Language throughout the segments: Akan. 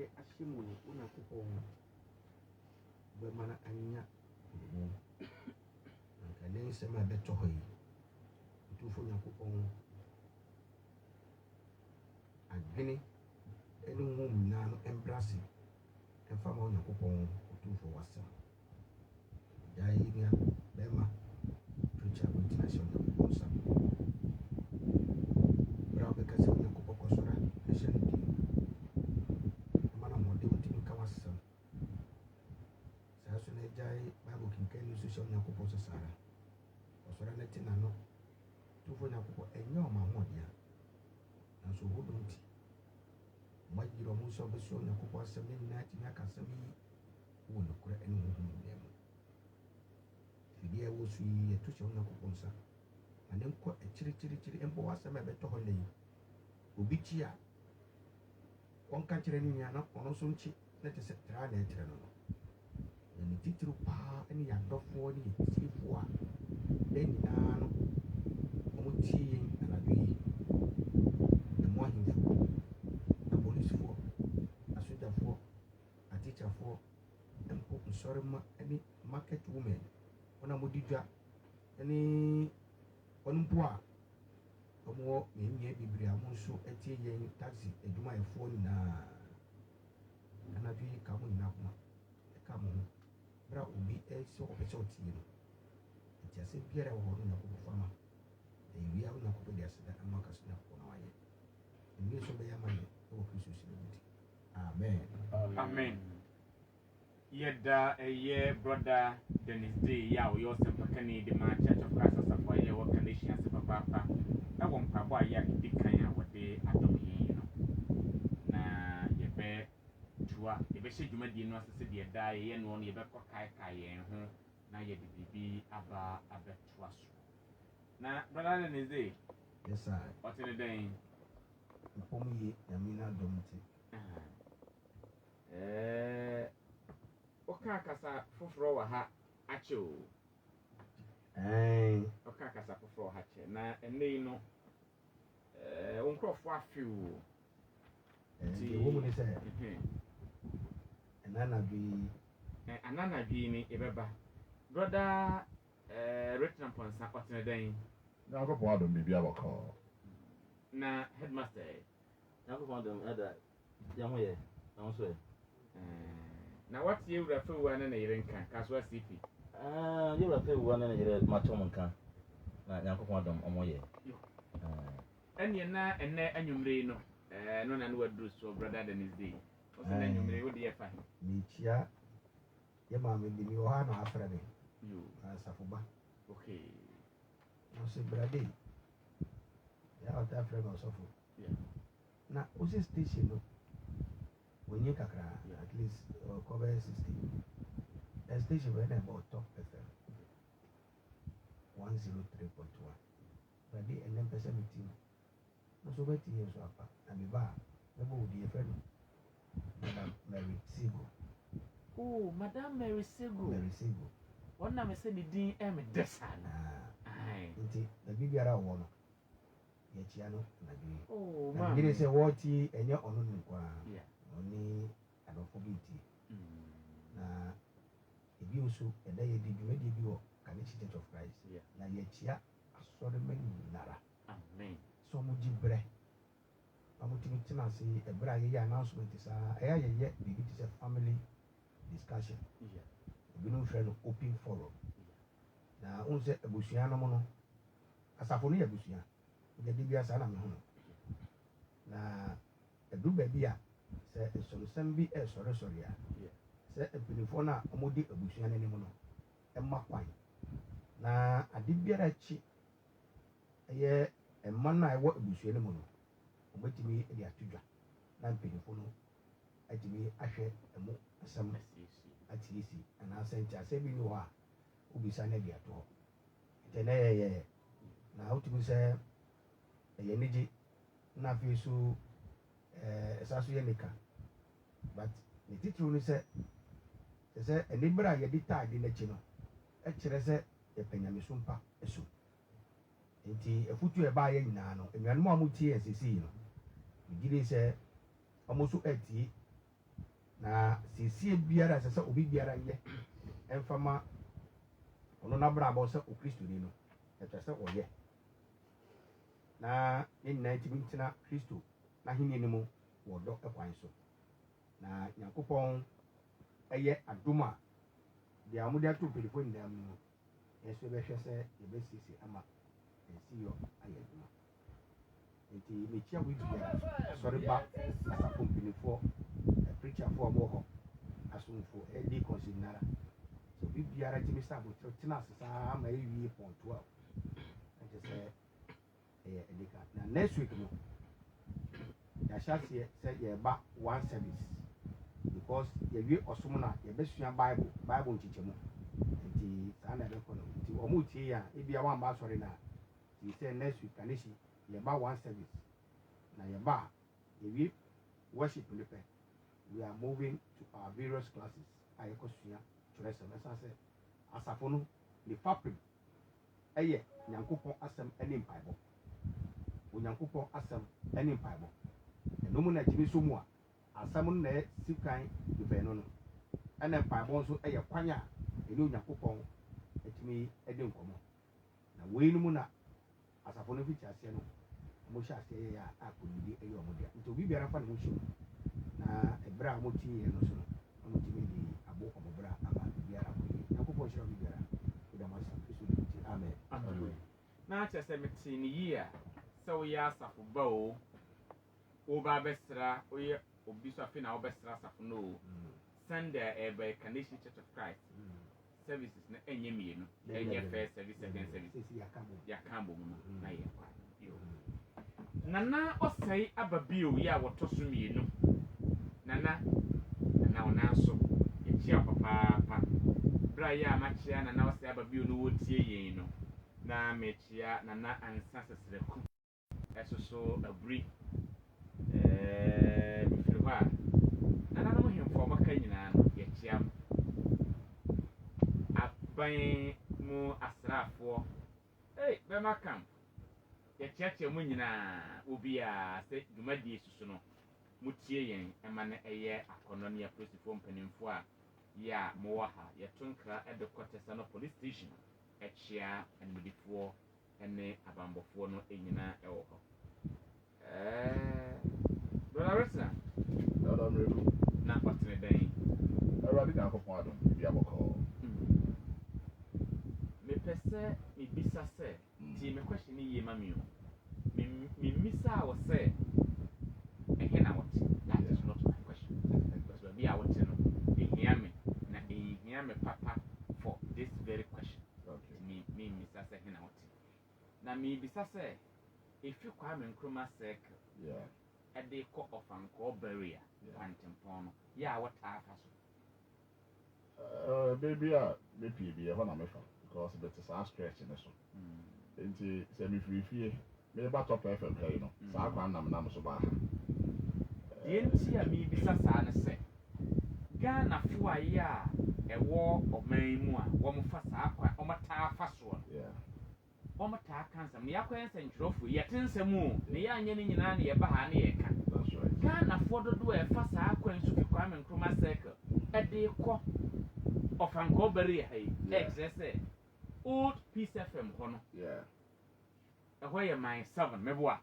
Awurade ahyɛ mu no Onyankopɔn bɛma no anya wo anka ne nsɛm a ɛbɛtɔ hɔ yi Otumfoɔ Onyankopɔn adwene ne honhom nyinaa no ɛmbra ase ɛmfa ma Onyankopɔn Otumfoɔ w'asɛm gyae nua bɛrima preacher bɛgyina hyɛ Onyankopɔn nsa berɛ a wobɛka sɛ Onyankopɔn kɔsɔre a ɛhyɛ no din ɛma no mmɔde wotumi nka w'asɛm saa so na agyae Bible kenkan no nso hyɛ Onyankopɔn sɛ saa ara ɔsɔre no te n'ano Otumfoɔ Onyankopɔn ɛnyɛ ɔma ahoɔden a nanso ɔhodɔ nti magyere ɔmo nso ɔbɛsua Onyankopɔn asɛm no nyinaa tumi aka asɛm yi wɔ nokorɛ ne honhom nyinaa mu fidie a ɛwɔ so yi yɛto hyɛ Onyankopɔn nsa ma ne nkɔ akyirikyirikyiri mbɔ w'asɛm a ɛbɛtɔ hɔ nna yi obi kyi a ɔnka kyerɛ ne nua na ɔno nso nkyi na te sɛ traa na ɛkyerɛ no na ne titiri paa ne yɛadɔfoɔ ne yɛtiefoɔ a da nyinaa no ɔmo tie yɛn anadwo yi ɛmo ahemfo apolisifoɔ asogyafoɔ atikyafoɔ mpo nsɔrema ne market women wɔn a wɔdi dwa ne wɔn mpo a wɔwɔ mmea bebree a wɔn nso tie yɛn taxi adwumayɛfoɔ nyinaa anadwo yi ka mo nyinaa ho ɛka mo ho berɛ a obi ɛsɛ ɔpɛ sɛ ɔtie no nti asɛm biara wɔ hɔ no Onyankopɔn fama ɛwia Onyankopɔn de aseda ama aka so Onyankopɔn na wayɛ ɛnwie nso bɛyɛ ama yɛ ɛwɔ Kristo si no mu nti amen amen yɛda ɛyɛ brother Dennis Day yɛ a ɔyɛ ɔsɛmpakani de ma Church of Christ asafo a yɛ wɔ Canadian ase papaapa ɛwɔ mpaebɔ a yɛ a ɛdi kan a wɔde adɔm yɛn no na yɛbɛhyɛ dwumadie no ase sɛ deɛ daa yɛyɛ noɔ no yɛbɛkɔ kaekae yɛn ho na yɛde biribi aba abɛtoa so na brother Dennis Day yes sir ɔte ne dɛn mpɔm yie nyame no adɔm nti ɔka kasa foforɔ wɔ ha akyɛ o ɔka kasa foforɔ wɔ ha kyɛ na ɛnɛ yi no wo nkurɔfoɔ afe o nti ɛwɔ mu ne sɛ ananadwo yi ni yɛbɛba brother Retina Ponsa ɔte ne dɛn Nyankopɔn adom biribi abɔkɔɔ na headmaster Nyankopɔn adom ɛda yɛn ho yɛ na ho so yɛ na wate yɛwura fewua ne yere nka kasoa CP yɛwura fewua ne yere matɔ mo nka na Nyankopɔn adom ɔmo yɛ ɛneɛ na ɛnɛ anwummere no no na ne waduru so brother Dennis Day ɔsɛ na anwummere wode yɛ fa mekyia yɛ maame bi ne wɔ ha na afrɛ me asafo ba okay na ɔsɛ brade yɛ ɔta afrɛ me ɔsɔfo na ɔsɛ station no wɔnye kakra at least ɔkɔbɛyɛ 60 station bɛyɛ na ɛbɔ Top FM 103.1 brade ɛnɛ mpɛ sɛ metim na so wobɛti yɛ so apa na meba a mɛbɔ wo deɛ fɛ no Madam Mary Sego Madam Mary Sego wɔn na mesɛ ne din ɛmedɛ saa no nti na biribiara wɔ no yɛkyia no anadwo yi na megyere sɛ wɔtie ɛnyɛ ɔno no nkoaa ɔne adɔfo bi tie na ebi nso ɛda yɛdi dwumadie bi wɔ Canadian Church of Christ na yɛkyia asɔrema nyinara sɛ ɔmo gye berɛ ɔmotumi tena ase ɛberɛ a yɛyɛ announcement saa ɛyɛ yɛyɛ biribi te sɛ family discussion ebinom frɛ no open forum na wohu sɛ abusua no mu no asafo no yɛ abusua wogya bia saa na me ho no na ɛduru baabi a sɛ ɛsɔresɛm bi ɛsɔresɔre a sɛ mpanimfoɔ no a ɔmode abusua no anim no ɛma kwan na ade biara akyi ɛyɛ mma no a ɛwɔ abusua no mu no ɔbɛtumi de ato dwa na mpanimfoɔ no atumi ahwɛ ɛmo asɛm atiesie anaasɛ nti asɛm bi ne hɔ a wobisa no ade ato hɔ nti ɛnɛ yɛyɛ na wotumi sɛ ɛyɛ anigye na afei so ɛsa so yɛ nika but ne titiri no sɛ ɛniberɛ a yɛde taade n'akyi no ɛkyerɛ sɛ yɛpɛ nyameso mpa ɛso nti afutu ɛbaa yɛ nyinaa no nnuanom a motie ɛsɛsii no megyere sɛ ɔmo so atie na siesie biara sɛ sɛ obi biara yɛ ɛmfama ɔno n'abrabɔ sɛ okristoni no ɛkyerɛ sɛ ɔyɛ na ne nyinaa ntumi ntena kristo n'ahenni no mu wɔ dɔ ɛkwan so na nyankopɔn ɛyɛ adom a deɛ a wɔde ato mpanyinfoɔ nyinaa mu no yɛnso bɛhwɛ sɛ yɛbɛsiesie ama ɛnsi yɔ ayɛ adwuma nti mekyia wo biara asɔre ba asafo mpanyinfoɔ preacherfoɔ a wɔwɔ hɔ asomfoɔ ɛdi kɔnsi nara so obi biara gyimi sɛ abotire tena ase saa ama ɛwie pɔn 12 ɛnkyɛ sɛ ɛyɛ ɛdika na next week no yɛahyɛ aseɛ sɛ yɛreba one service because yɛwie ɔsom no a yɛbɛsua bible nkyekyɛmu nti saa na ɛbɛkɔ no nti ɔmo tie a ebia wamba asɔre no a nti sɛ next week kanehyi yɛba one service na yɛba a yɛwie worship no pɛ we are moving to our various classes a yɛkɔsua kyerɛsɛm ɛsan sɛ asafo no ne fapem ɛyɛ nyankopɔn asɛm ɛne mpaebɔ onyankopɔn asɛm ɛne mpaebɔ ɛno mu na gyimi so mu a asɛm no na ɛsi kan dubɛn no ɛna mpaebɔ nso ɛyɛ kwan a ɛne onyankopɔn ɛtumi ɛde nkɔmmɔ na wei no mu na asafo no fiti aseɛ no ɔmo hyɛ aseɛ yɛ a akɔnidi ɛyɛ ɔmo deɛ nti obi biara fa ne ho hyɛ mu na ɛberɛ a ɔmo tie yɛ no so no ɔmo tumi de abo ɔmo bra ama biara akɔyɛ nyankopɔn hyɛ obi biara ɛda mo asa kristo de ti amen na kyerɛ sɛ mete ne yie a sɛ woyɛ asafo ba o woba abɛsra woyɛ obi so afei na wobɛsra asafo no o sunday ɛbɛyɛ Carnation Church of Christ services na ɛnyɛ mmienu ɛnyɛ first service second service yɛaka abɔ mu no na yɛkɔ nana ɔsɛe aba bio yɛ a wɔtɔ so mmienu nana ɔnan so yɛkyia papaapa berɛ a yɛ a makyia nana ɔsɛe aba bio no wɔtie yɛn no na mekyia nana ansa sɛsrɛku ɛso so aburi mefiri hɔ a nana no hemfoɔ maka nyinaa no yɛkyia m aban mu asraafoɔ bɛma camp yɛkyeakyea mu nyinaa obiaa sɛ dwumadie susu no motie yɛn ɛma no ɛyɛ akɔnnɔ ne apolisifoɔ mpanimfoɔ a yɛ a mowɔ ha yɛto nkra ɛde kɔtɛ sɛ no police station ɛkyea animdifoɔ ɛne abambɔfoɔ no nyinaa ɛwɔ hɔ brother Resa na ɔtene dɛn Awurade Nyankopɔn adom biribi abɔkɔɔ. mepɛ sɛ mebisa sɛ tie me question no yie ma me o memmisa a wɔ sɛ ɛhe na wɔte that is not my question because baabi a wɔte no ɛhia me na ɛhia me papa for this very question memmisa sɛ ɛhe na wɔte na mebisa sɛ ɛfi Kwame Nkrumah circle ɛde kɔ ɔfankɔɔ barrier kwantempɔn no yɛ a wɔtaa fa so Baby a mepie bi ɛhɔ na mefa because bɛte saa stretch ne so nti sɛ mefiri fie meba Top FM ha yi no saa kwan nam so baa ha deɛ nti a mebisa saa ne sɛ Ghanafoɔ a yɛ a ɛwɔ ɔman mu a wɔmfa saa kwan ɔmataa fa soɔ no ɔmataa ka nsɛm ne yɛakɔyɛ nsɛnkyerɛfoɔ yɛte nsɛm o ne yɛanyɛ no nyinaa ne yɛba ha ne yɛka Ghanafoɔ dodoɔ a ɛfa saa kwan so fi Kwame Nkrumah circle ɛde kɔ ɔfankɔɔ barrier ha yi ɛkyerɛ sɛ old Peace FM hɔ no ɛhɔ yɛ mine 7 meboa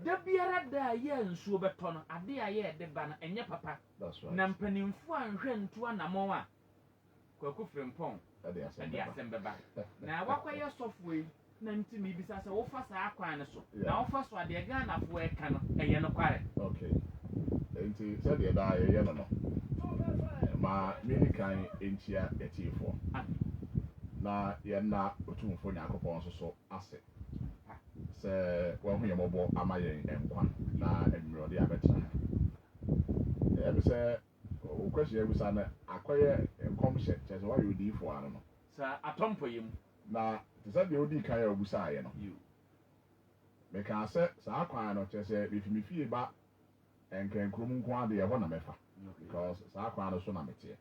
da biara da a yɛ nsuo bɛtɔ no ade a yɛde ba no ɛnyɛ papa na mpanimfoɔ a nhwɛ nto anammɔn a Kwaku Frimpong ɛde asɛm bɛba na wakɔyɛ sɔfoɔ yi na nti mebisa sɛ wofa saa kwan no so na wofa so adeɛ Ghanafoɔ ɛka no ɛyɛ nokware nti sɛdeɛ daa yɛyɛ no no ma meni kan ɛnkyia yɛtiefoɔ na yɛnna Otumfoɔ Nyankopɔn nso so ase sɛ wahu yɛ mmɔbɔ ama yɛn nkwa na mmerɛde abɛtena ha ɛbi sɛ wokwasi abusa no akɔyɛ nkɔmhyɛ kyerɛ sɛ woayɛ odiyifoɔ ano no saa atɔmpɔ yɛ mu na te sɛ deɛ wodii kan a wobusaeɛ no mekaa sɛ saa kwan no kyerɛ sɛ mefi me fie ba nkankurom nko adeɛ ɛhɔ na mɛfa because saa kwan no so na meteɛ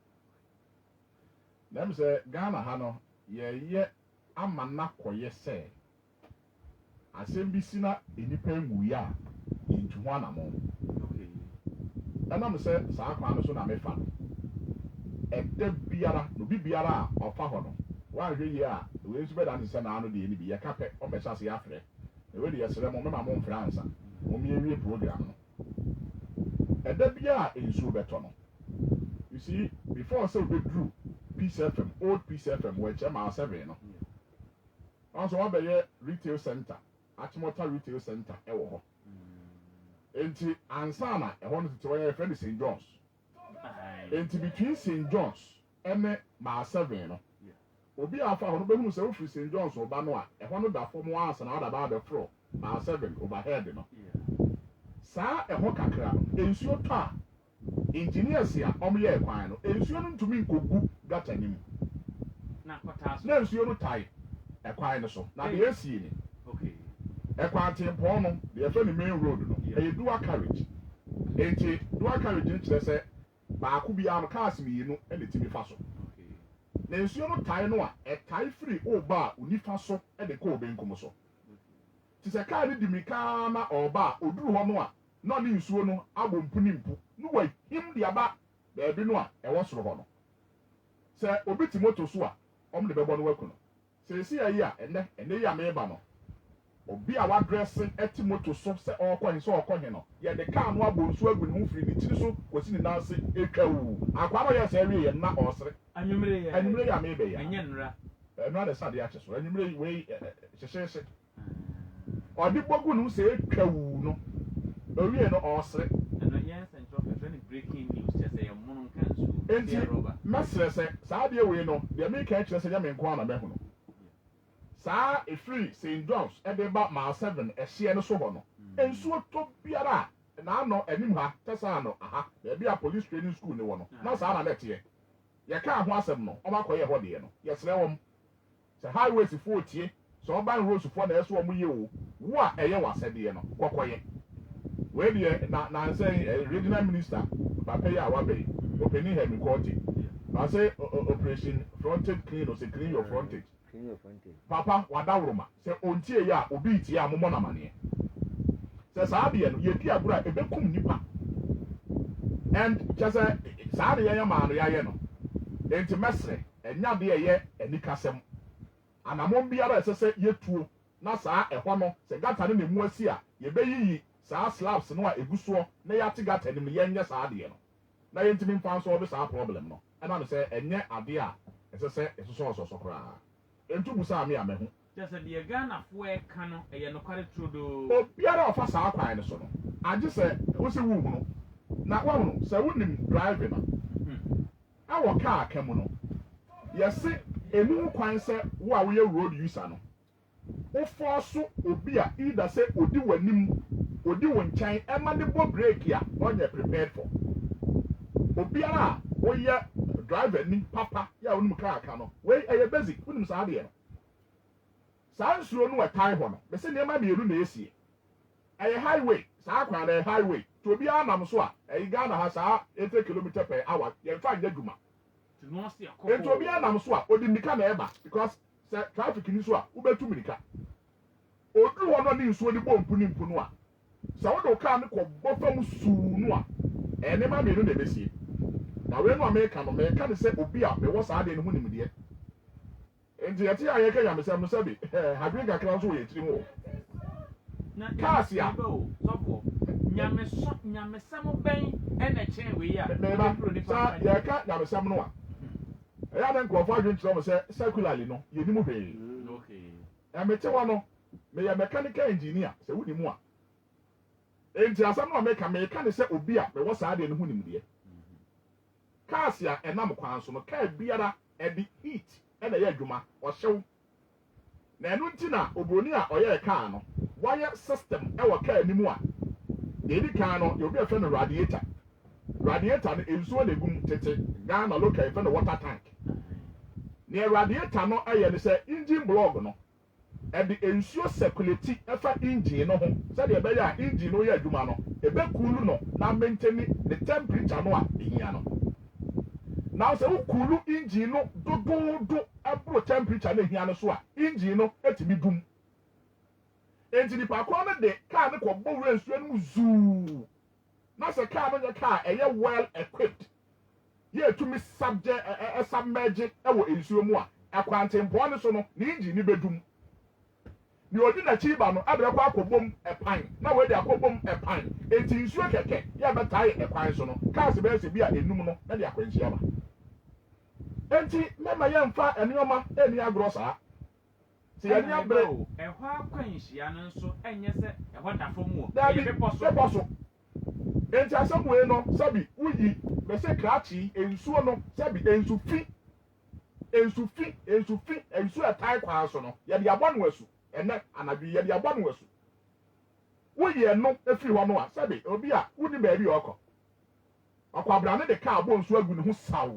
na m sɛ Ghana ha no yɛyɛ ama na kɔyɛ sɛ asɛm bi si na nnipa nwuiɛ a yɛntu ho anammɔn ɛnam sɛ saa kwan no so na mefa no ɛda biara na obi biara a ɔfa hɔ no woanhwɛ yie a wei nso bɛda ne sɛ naa no deɛ ne bi yɛka pɛ ɔmbɛhyɛ ase yɛafrɛ na wei de yɛsrɛ mo mema mo mfrɛ ansa mommyɛwie program no ɛda biara a nsuo bɛtɔ no you see before sɛ wobɛduru Peace FM old Peace FM wɔakyɛ maa 7 no ɔnso wɔbɛyɛ retail center Achimota retail center ɛwɔ hɔ enti ansa na ɛhɔ no tete wɔyɛ yɛfrɛ no St. John's enti between St. John's ɛne maa 7 no obi a afa hɔ no bɛhunu sɛ wofiri St. John's ɔba no a ɛhɔ no da fam ansa na ɔda ba abɛforɔ maa 7 overhead no saa ɛhɔ kakra no nsuo tɔ a engineers a ɔmoyɛ kwan no nsuo no ntumi nkɔgu gata ne mu na nsuo no tae ɛkwan no so na deɛ esie ni ɛkwan tempɔn no deɛ yɛfrɛ no main road no ɛyɛ dual carriage enti dual carriage no kyerɛ sɛ baako biara no cars mmienu ɛna timi fa so na nsuo no tae no a ɛtae firi ɔba a onifa so ɛde kɔ obenkum so te sɛ kaa no di mirika na ɔba a oduru hɔ no a na ɔne nsuo no abɔ mpu ne mpu no wahim de aba baabi no a ɛwɔ soro hɔ no sɛ obi ti moto so a ɔmo de bɛbɔ no waku no sɛsi ayi a ɛnɛ yi a meba no obi a wadrɛse ɛti moto so sɛ ɔkɔ he no yɛde kaa no abɔ nsuo agu ne ho firi ne tiri so kɔsi ne nan ase etwa wu akwa no yɛ sɛ ɛwie yɛ na ɔsere anwumere yɛ a meba yi ɛnyɛ nnura ɛnura de sa de akyɛ so anwumere yi wei hyehyɛhyɛ ɔde bɔgu ne ho sɛ etwa wu no owie no ɔsere ɛno yɛn sɛntrɔ fɛfɛ ne breaking news kyɛ sɛ yɛmono nka nsuo enti mɛsrɛ sɛ saa adeɛ wei no deɛ meka kyerɛ sɛ nyɛ nko ana mɛho no saa efiri St. John's ɛde ba maa 7 ɛhyeɛ no so hɔ no nsuo tɔ biara a n'ano anim ha tɛsa ano aha baabi a police training school ne wɔ no na saa na nɛteɛ yɛka ho asɛm no ɔmo akɔyɛ hɔ deɛ no yɛsrɛ wɔm sɛ highways foɔ tie sɛ ɔban roads foɔ na ɛso ɔmo yɛ o wo a ɛyɛ w'asɛdeɛ no kɔkɔyɛ wei deɛ na nsɛn regional minister papa yi a wabɛyi openi hemi kɔɔte na sɛ operation frontage clean o sɛ clean your frontage papa wadaworoma sɛ ontie yi a obi tie a momɔ namaneɛ sɛ saa deɛ no yɛdi agorɔ a ɛbɛkum nipa and kyɛ sɛ saa de yɛyɛ maa no yɛayɛ no enti mɛsrɛ ɛnya deɛ ɛyɛ anikasɛm anammɔn biara ɛsɛ sɛ yɛtuo na saa ɛhɔ no sɛ gata no ne mu asi a yɛbɛyiyi saa slabs no a egu soɔ na yɛate gata nim yɛnyɛ saa adeɛ no na yɛntumi mfa nso ɔde saa problem no ɛna no sɛ ɛnyɛ adeɛ a ɛsɛ sɛ ɛsosɔ ɔsɔsɔ koraa ntu busa mi amɛho kyɛ sɛ deɛ Ghanafoɔ ɛka no ɛyɛ nokware turodoo obiara ɔfa saa kwan no so no agye sɛ wosi wu hu no na wɔn sɛ wonim driving no ɛwɔ kaa ka mu no yɛse emu kwan sɛ wo a woyɛ road user no wofɔ so obi a either sɛ odi w'anim odi wo nkyɛn ɛma ne bɔ brake a ɔnyɛ prepared for obiara a woyɛ driver ni papa yɛ a wonim kaa ka no wei ɛyɛ basic wonim saa deɛ no saa nsuo no ɛtae hɔ no bɛsɛ nneɛma mmienu na esie ɛyɛ highway saa kwan na ɛyɛ highway to obiara nam so a ɛyɛ Ghana ha saa 80 km per hour yɛmfa nyɛ dwuma nti obiara nam so a odi mirika na ɛba because sɛ traffic ni so a wobɛtu mirika oduru hɔ no ne nsuo de bɔ mpu ne mpu no a sɛ wode kaa no kɔ bɔ fam suu no a ɛyɛ nneɛma mmienu na ɛbɛsie na wei no a meka no meka ne sɛ obi a mewɔ saa deɛ no ho nimdeɛ nti yɛte a yɛka nyamesɛm no sɛbi hadwene kakra nso wɔ yɛkyiri mu wɔ kaase a nyamesɛm bɛn ɛna kyɛn wei a mɛba saa yɛka nyamesɛm no a ɛyɛ na nkurɔfoɔ adwene kyerɛ mo sɛ circularly no yɛnim hwee ɛmete hɔ no meyɛ mechanical engineer sɛ wodi mu a enti asɛm no a meka ne sɛ obi a mewɔ saa deɛ no ho nimdeɛ kaase a ɛnam kwan so no kaa biara ɛde heat ɛna ɛyɛ adwuma ɔhyew na ɛno nti na obroni a ɔyɛ kaa no wayɛ system ɛwɔ kaa anim a deɛ di kan no yɛobi ɛfɛ no radiator no nsuo na egum tete Ghana local ɛfɛ no water tank nea radiator no ɛyɛ no sɛ engine block no ɛde nsuo circulate ɛfa engine no ho sɛdeɛ ɛbɛyɛ a engine no yɛ adwuma no ɛbɛkulu no na maintain the temperature no a ɛhia no now sɛ wokulu engine no dododo ɛboro temperature no ɛhia no so a engine no ɛtumi dum enti nipa kɔ no de kaa no kɔbɔ wura nsuo no mu zuu na sɛ car no yɛ car ɛyɛ well equipped yɛ tumi submerge ɛwɔ nsuo mu a ɛkwantempɔn no so no ne engine ni bɛdum ne odi n'akyi ba no abɛkɔ akɔbom ɛpan na wɔde akɔbom ɛpan eti nsuo kɛkɛ yɛ bɛtae ɛkwan so no cars bɛyɛ sɛ bi a enum no na de akwanhyia ba enti mɛma yɛmfa nneɛma ɛni agorɔ saa sɛ yɛni abrɛ ɛhɔ akwanhyia no nso ɛnyɛ sɛ ɛhɔ da fam wɔ dabi bepɔ so enti asɛm wei no sɛbi wuyi bɛsɛ krakye nsuo no sɛbi nsu ɛtae kwan so no yɛde abɔ no asu ɛnɛ anadwo yɛde abɔ no asu woyi ɛno efiri hɔ no a sɛbi obi a wudi baabi ɔkɔ abrane de kaa bɔ nsu agu ne ho saw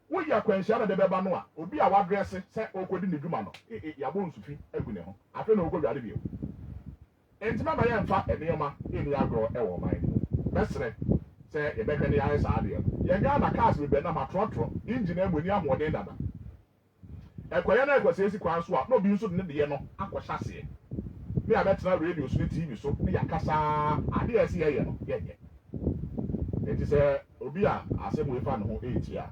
woyi akwanhyia na de bɛba no a obi a wadrɛse sɛ ɔkɔdi ne dwuma no yɛabɔ nsu fi agu ne ho afei na ɔkɔ wiade bio enti mama yɛmfa nneɛma ɛni agorɔ ɛwɔ ɔman mu bɛsrɛ sɛ yɛbɛhwɛ ne yɛayɛ saa adeɛ no yɛn Ghana cars bebree nam atorɔtorɔ engine amu ani ahoɔden dada ɛkɔyɛ na ɛkɔsɛ esi kwan so a na obi nso de ne deɛ no akɔhyɛ aseɛ ne yɛabɛtena radio so ne TV so ne yɛakasaa adeɛ a ɛsi yɛyɛ no yɛnyɛ enti sɛ obi a asɛm wei fa ne ho ɛɛti a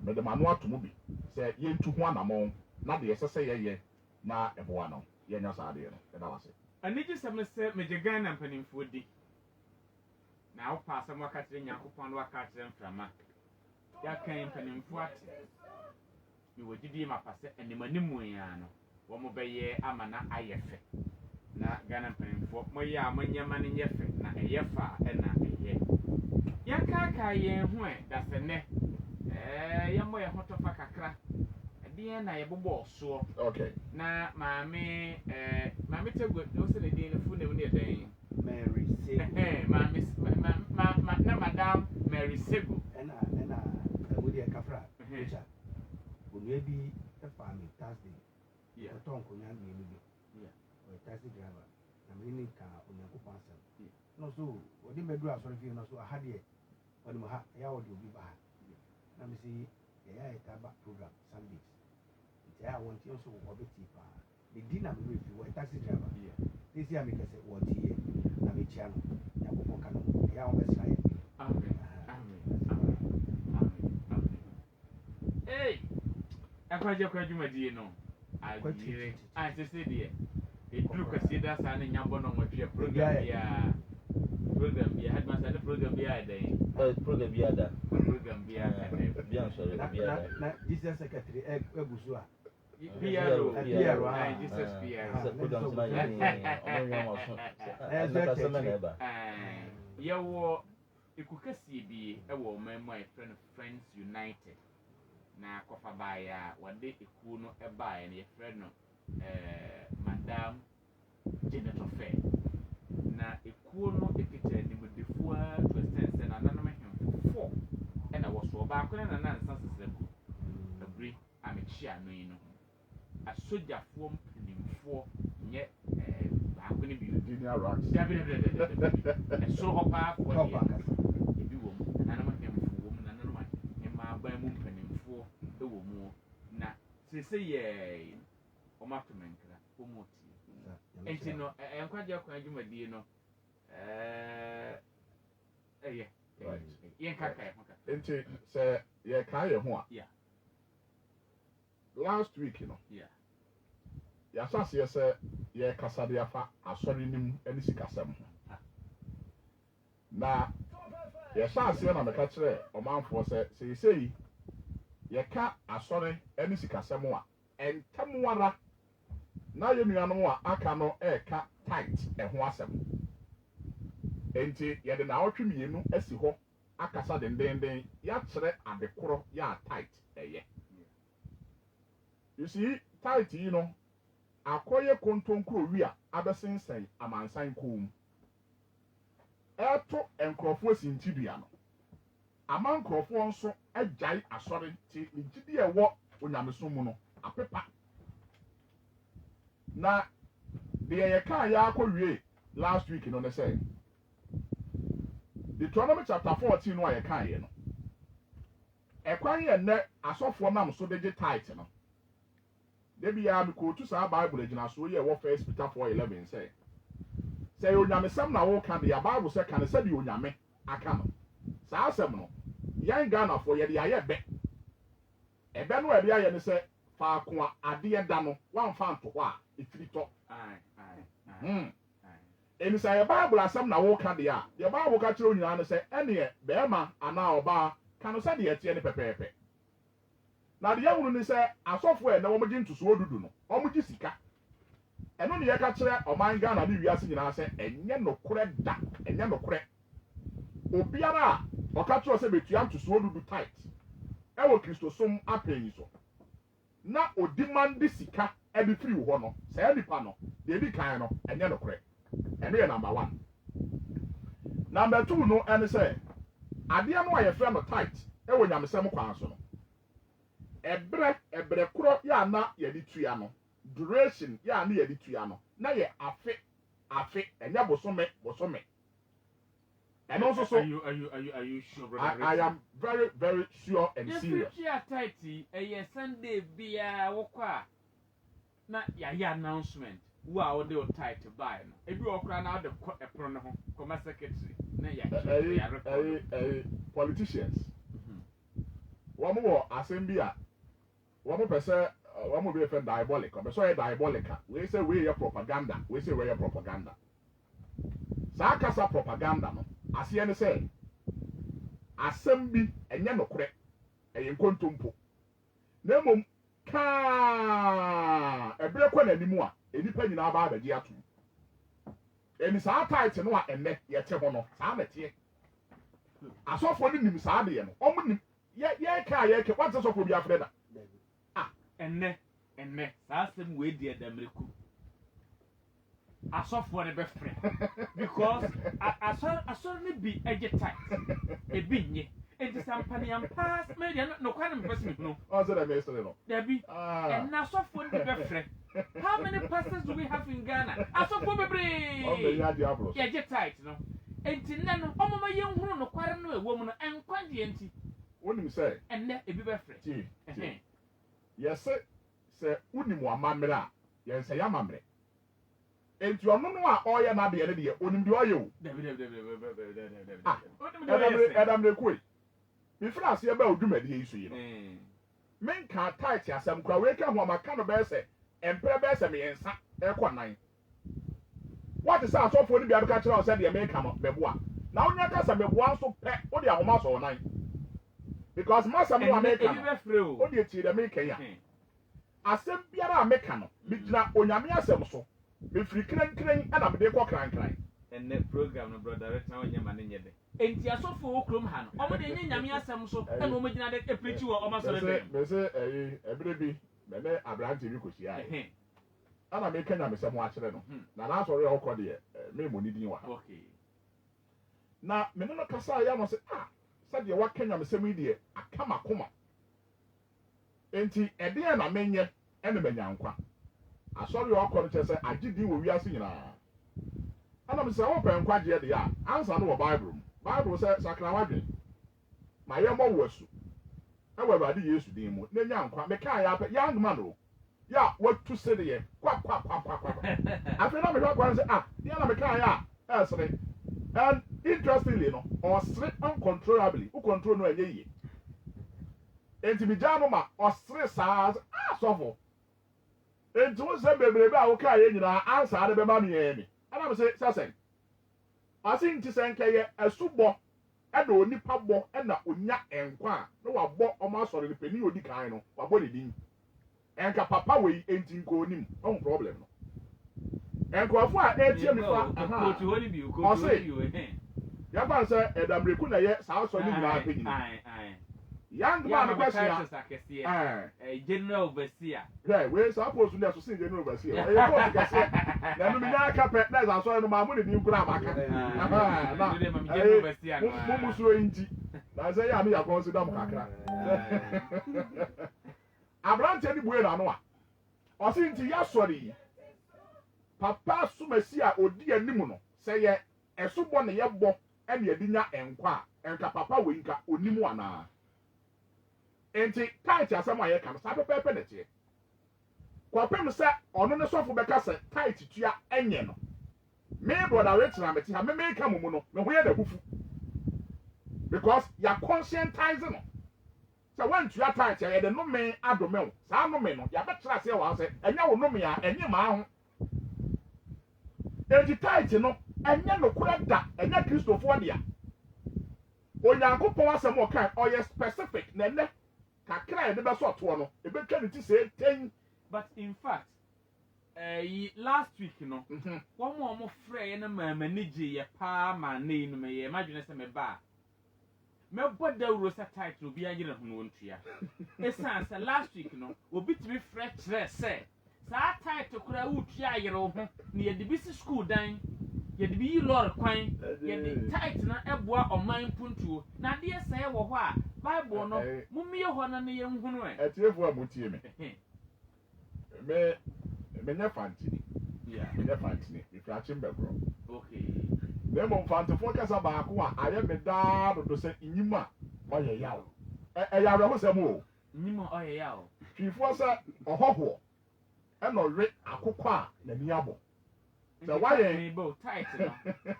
mede ma no ato mu bi sɛ yɛntu ho anammɔn na deɛ ɛsɛ sɛ yɛyɛ na ɛboa no yɛnyɛ saa adeɛ no ɛda wase anigye sɛm sɛ megye Ghana mpanimfoɔ di na wopɛ asɛm waka kyerɛ Nyankopɔn no waka kyerɛ mframa yɛakan mpanimfoɔ ate mewɔ gyidie mapa sɛ animanimu yɛa no wɔn bɛyɛ ama na ayɛ fɛ na Ghana mpanimfoɔ moyɛ a monyɛma no nyɛ fɛ na ɛyɛ fa ɛna ɛyɛ yɛnkaaka yɛn ho dasɛnɛ yɛmmɔ yɛn ho tɔfa kakra ɛdeɛn na yɛbobɔ soɔ okay na maame tagwo no sɛ ne din no fu ne mu ne ɛdɛn Mary Sego. na Madam Mary Sego. And with the Kafra, which are maybe a family Thursday. Yeah. Or Tom Kunyan, maybe. Yeah. Or a taxi driver. I'm in car on your coupon. No, so what did I do? Sorry, you know, so I had it. When I would be back. Let me see. Yeah, a tabak program Sundays. I want you also a bit cheaper. The dinner with you were a taxi driver. Yeah. This year, because it was here. I'm a channel. I'm a pocket. Yeah, I'm a side. Amen. Hey! Akwaje dwumadie no. Agire. Anse se de. Eduru kwasi da sa ne nyabɔ no nwɔtwe program bia headmaster the program bia dan. Program bia da. Program bia kan. Bia sorry bia da. Na Jesus secretary egusu a. Piero. Ah, Jesus Piero. Sɛ program tena yɛ ni ɔmo nyɛ ɔmo so. Ɛna kasa mɛ na ɛba. Yɛwɔ ekukasie bi ɛwɔ ɔman mu a yɛfrɛ no Friends United. Na kɔfa baeɛ a wɔde ekuo no ɛbaeɛ no yɛfrɛ no Madam Janet Ofe. Na ekuo no ekita animdefoɔ to extent sɛ nananom ahemfo ɛna wɔso ɔbaako ne nana nsa sesɛ mu abiri a mekyia no yi no asogyafoɔ mpanimfoɔ nyɛ baako ne bi Virginia Rocks ɛsoro hɔ paa foɔ deɛ ebi wɔ mu nananom ahemfo wɔ mu nananom mmaaban mu mpanimfoɔ ɛwɔ mu na sese yɛ ɔmo ato menkra ɔmo tie enti no nkwagye akwan adwumadie no ɛyɛ yɛnkaka yɛ ho kaka enti sɛ yɛka yɛ ho a Yeah. last week no Yeah. yɛahyɛ aseɛ sɛ yɛkasa de afa asɔre nim ne sikasɛm ho na yɛhyɛ aseɛ na meka kyerɛ ɔmanfoɔ sɛ seesei yɛka asɔre ne sikasɛm a ɛntɛm wara na yɛ nuanom a aka no ɛreka tight ɛho asɛm enti yɛde naawɔtwe mmienu asi hɔ akasa dendenden yɛakyerɛ adekorɔ yɛ a tight ɛyɛ you see tight yi no akɔyɛ kontonkuro wi a abɛsensɛn amansan kɔn mu ɛto nkurɔfoɔ sintidua no ama nkurɔfoɔ nso agyae asɔre te ne gyidi ɛwɔ onyamesom mu no apepa na deɛ yɛkaa yɛ akɔwie last week no ne sɛ Deuteronomy chapter 14 no a yɛkaa yɛ no ɛkwan yɛ nnɛ asɔfoɔ nam so de gye tight no debi ya mekɔɔtu saa bible agyinasoɔ yi a ɛwɔ 1 Peter 4:11 sɛ onyamesɛm na woka de ya bible sɛ ka ne sɛdeɛ onyame aka no saa asɛm no yɛn Ghana fo yɛde ayɛ bɛ ɛbɛ no ɛde ayɛ ne sɛ faako a adeɛ da no wamfa nto hɔ a ɛfiri tɔ ɛni sɛ yɛ Bible asɛm na woka deɛ a deɛ Bible ka kyerɛ nyinaa no sɛ ɛneɛ bɛrima anaa ɔbaa ka no sɛ deɛ ɛteɛ ne pɛpɛɛpɛ na deɛ wunu ne sɛ asɔfo ɛnɛ wɔn gye ntosoɔ dudu no wɔn gye sika ɛno ne yɛka kyerɛ ɔman Ghana ne wiase nyinaa sɛ ɛnyɛ nokorɛ da ɛnyɛ nokorɛ obiara a ɔka kyerɛ sɛ betua ntosoɔ dudu tight ɛwɔ kristosom apɛnyi so na odi man de sika ɛde firi hɔ no saa nipa no deɛ di kan no ɛnyɛ nokorɛ ɛno yɛ number 1 number 2 no ɛne sɛ adeɛ no a yɛfrɛ no tight ɛwɔ nyamesɛm kwan so no ɛbrɛ korɔ yɛ ana yɛde tua no duration yɛ ana yɛde tua no na yɛ afe ɛnyɛ bosome ɛno nso so are you sure, brother? I am very very sure and serious. Yɛfiri tight ɛyɛ Sunday biara wokɔ a na yɛayɛ announcement wo a wode wo tight buy no ebi wɔ koraa na wode kɔ ɛpono no ho kɔma secretary na yɛrecord politicians wɔn wɔ asɛm bi a wɔn pɛ sɛ wɔn bi yɛ diabolic ɔbɛ sɛ ɔyɛ diabolic a wei sɛ wei yɛ propaganda wei sɛ wei yɛ propaganda saa kasa propaganda no aseɛ ne sɛ asɛm bi ɛnyɛ nokorɛ ɛyɛ nkontompo na mmom kaa ɛbrɛ kɔ n'anim a enipa nyinaa ba abɛgye ato ɛni saa tight no a ɛnɛ yɛte ho no saa na teɛ asɔfoɔ no nim saa deɛ no ɔmo nim yɛka wate sɔfoɔ bi afrɛ da ɛnɛ saa asɛm wei di ɛdamreku asɔfoɔ no bɛfrɛ because asɔre no bi ɛgye tight ebi nye enti sɛ mpaneampaa mɛdeɛ nokwa no mepɛ sɛ mehunu ɔsɛ dɛ mɛsere no dabi ɛna asɔfoɔ no bi bɛfrɛ how many pastors do we have in Ghana asɔfoɔ bebree yɛgye tight no enti nnɛ no ɔmama yɛnhunu nokware no ɛwɔ mu no ɛnkwagyeɛ nti wonim sɛ ɛnɛ ebi bɛfrɛ yɛsɛ sɛ wonim amammerɛ a yɛnsɛ yɛ amammerɛ enti ɔno no a ɔyɛ n'adeɛ no deɛ onim deɛ ɔyɛ o ɛdammerɛ koe mefiri aseɛ bɛ odwumadie yi so yi no menka tight asɛm kora weika ho amaka no bɛyɛ sɛ ɛmprɛ bɛyɛ sɛ meyɛnsa ɛkɔ nan wɔte sɛ asɔfoɔ no bi abɛka kyerɛ wo sɛ deɛ meka no bɛboa na wonya ka sɛ meboa nso pɛ wode ahoma sɔ wo nan because masɛm no a meka no wode akyiri dɛ meka yi a asɛm biara a meka no megyina onyame asɛm so mefiri krenkren ɛna mede kɔ krankran ɛnɛ program no brother retna onye ma ne nyɛ de enti asɔfo wɔ kurom ha no ɔmo de nye nyame asɛm so ɛna ɔmo gyina de epreach wɔ ɔmo asɔre dɛm mese ɛbere bi mene abrante bi kɔhyia ɛ ana meka nyamesɛm akyerɛ no na n'asɔre a ɔkɔ deɛ memo ne din wɔ ha na mene no kasa ya no sɛ sɛdeɛ waka nyamesɛm yi deɛ aka makoma enti ɛdeɛ na menyɛ ɛne manya nkwa asɔre a ɔkɔ no kyerɛ sɛ agye din wɔ wiase nyinaa ana mesɛ wopɛ nkwagyeɛ deɛ a ansa no wɔ Bible sɛ sakrawa dwen ma yɛmmɔ wo asu ɛwɔ Awurade Yesu din mu na nya nkwa mekaa yɛ apɛ young man o yɛ watu sedeɛ kwa afei na mehwɛ kwa no sɛ deɛ na mekaa yɛ a ɛsere and interestingly no ɔsere uncontrollably wo control no ɛnyɛ yie enti megyaa no ma ɔsere saa sɔfo enti wo sɛ bebrebe a wokaa yɛ nyinaa ansa de bɛma meyɛɛ me ana me sɛ ase nti sɛ nkɛyɛ asubɔ ɛna onipa bɔ ɛna onya nkwa a na wabɔ ɔmo asɔre ne panin odi kan no wabɔ ne din ɛnka papa wei enti nka onim ɔmo problem no nkurɔfo a ɛtie mi fa ɔse yɛba sɛ ɛdamreku na yɛ saa asɔre ne nyinaa pɛ nyina young man kwesịa general overseer wee saa post ndị asụsụ general overseer onye post kɛseɛ na mmemme aka pɛ na ɛza asɔre no ma mo ne bi nkura amaka mo musuo yi nti na sɛ yɛ a ne yɛ akɔnsi dam kakra aberanteɛ ne bue n'ano a ɔsi nti yɛasɔre yi papa asomasi a odi anim no sɛ yɛ ɛsobɔ ne yɛbɔ ɛne yɛde nya nkwa a nka papa wei nka onimu anaa enti tight asɛm a yɛka no saa pɛpɛɛpɛ n'akyi kɔpem sɛ ɔno ne sɔfo bɛka sɛ tight tua ɛnyɛ no me brother rich na mete ha me ka mu no me ho yɛ da bufu because you're conscientizing. So when you are tight, you no me adomel. Sa no me no. You better say what say. Enya wo no me a enye ma ho. Enti tight no enye no kura da. Enye Christopher dia. Onyankopon asem o kan o ye specific na ne kakra e de be so to no. E betwa ne ti say 10. But in fact, last week, you know, one more free and a manager, ye pa, my name, may imagine as a bar. Me but the rosa tight will be a year of no tree. It sounds last week, you know, will be to be fresh, say. So I tied to crowd your own near the business school dine. Yet be Lord Quine, yet the tight na ebwa or mine puntu. Now, dear say, what, Bible no, Mummy, one and the young one. At you for Muti me never fancy. Yeah, me never fancy. If you're Chimbabro. Okay. Them on Fanta focus about who I am a dad to say in Yuma or a yow. A yaw was a move. Nimo or a yow. She was a hobo. And no rate a coqua than Yabo. So why ain't both tight?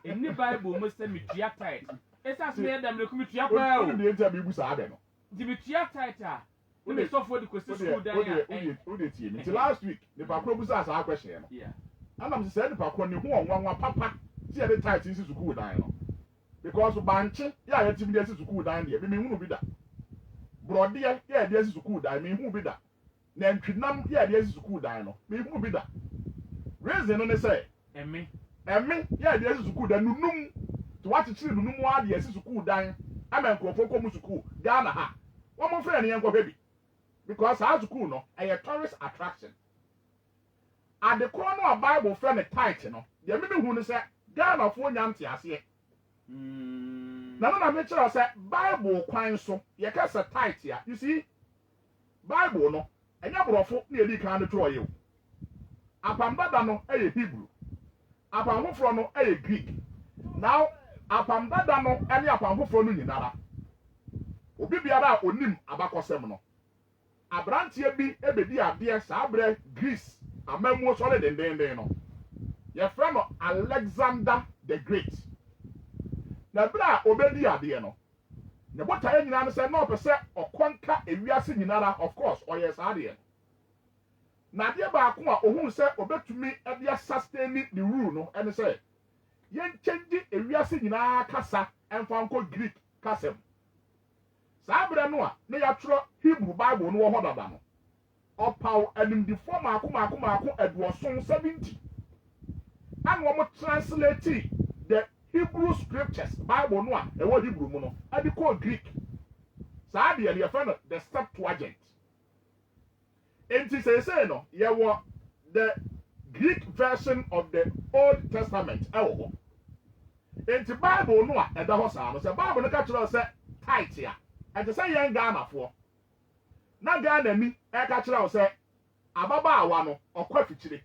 In the Bible, must send me tight. It's as me them look me tight. The interview was I don't know. The tighter. When they saw for the question, who did see me last week? The Pacro was asked our question. Yeah. And I'm saying the Pacro knew one papa. See the tight is to cool down. Because of Banchi, yeah, it's to cool down here. I mean, who be that? Broad dear, yeah, there's to cool down. I mean, who be that? Then Trinam, yeah, there's to cool down. Me, who be that? Reason on the say, and me, yeah, there's to cool down. No, to watch the children, no more, yes, to cool down. I'm a Kofoko Musuku, Ghana ha. One more friend, young baby. Because how to cool no, a tourist attraction. At the corner of Bible friend a tight, you know, the middle who say, Ghana for Yanti as yet. Now, I make sure I say, Bible quine so, you can say tight here. You see, Bible no, and you will folk nearly can't draw you. Upon that, no, a Hebrew. Upon who from no, a Greek. Now, upon that, no, any upon who from Nina. Obi biara onim abakosem no. Abrantie bi ebedi ade sabre Greece amammo so le denden no. Ye friend no Alexander the Great. Na bra obedi ade no. Ne botaye nyina no se no pese okonka ewiase nyina of course oye saade. Na de ba ko a ohun se obetumi ade sustain the rule no ene se yen change ewiase nyina kasa emfa nko Greek kasem. Sabre no a na ya tro Hebrew Bible no ho dada no. Opaw anim di form akoma eduoson 70. And we translate the Hebrew scriptures Bible no a e wo Hebrew mu no e call Greek. Sabe ya friend the Septuagint. Enti say no ye wo the Greek version of the Old Testament e wo. Enti Bible no a e da ho sa no say Bible no ka tro say tight ya. And to say young Ghana for na Ghana mi e ka kire o say ababaawa no okwa fichire.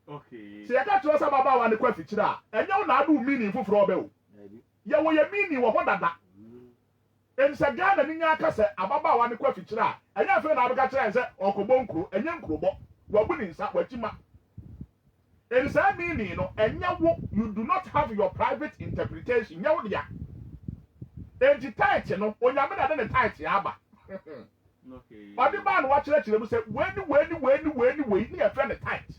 Okay. Se e ka kire o say ababaawa ne kwa fichire a enye wo na adu meaning foforo obe o. Ye wo ye meaning wo ho dada. En se Ghana ni nya ka say ababaawa ne kwa fichire a enye afa na abeka kire say okobo nkuro enye nkrobo wo bu ni nsa wachima. En se meaning no enye wo you do not have your private interpretation. Nya wo dia. Enti tight no onyame na de tight ya aba. Okay. Odi ba no wa kire mu say weni ni e friend tight.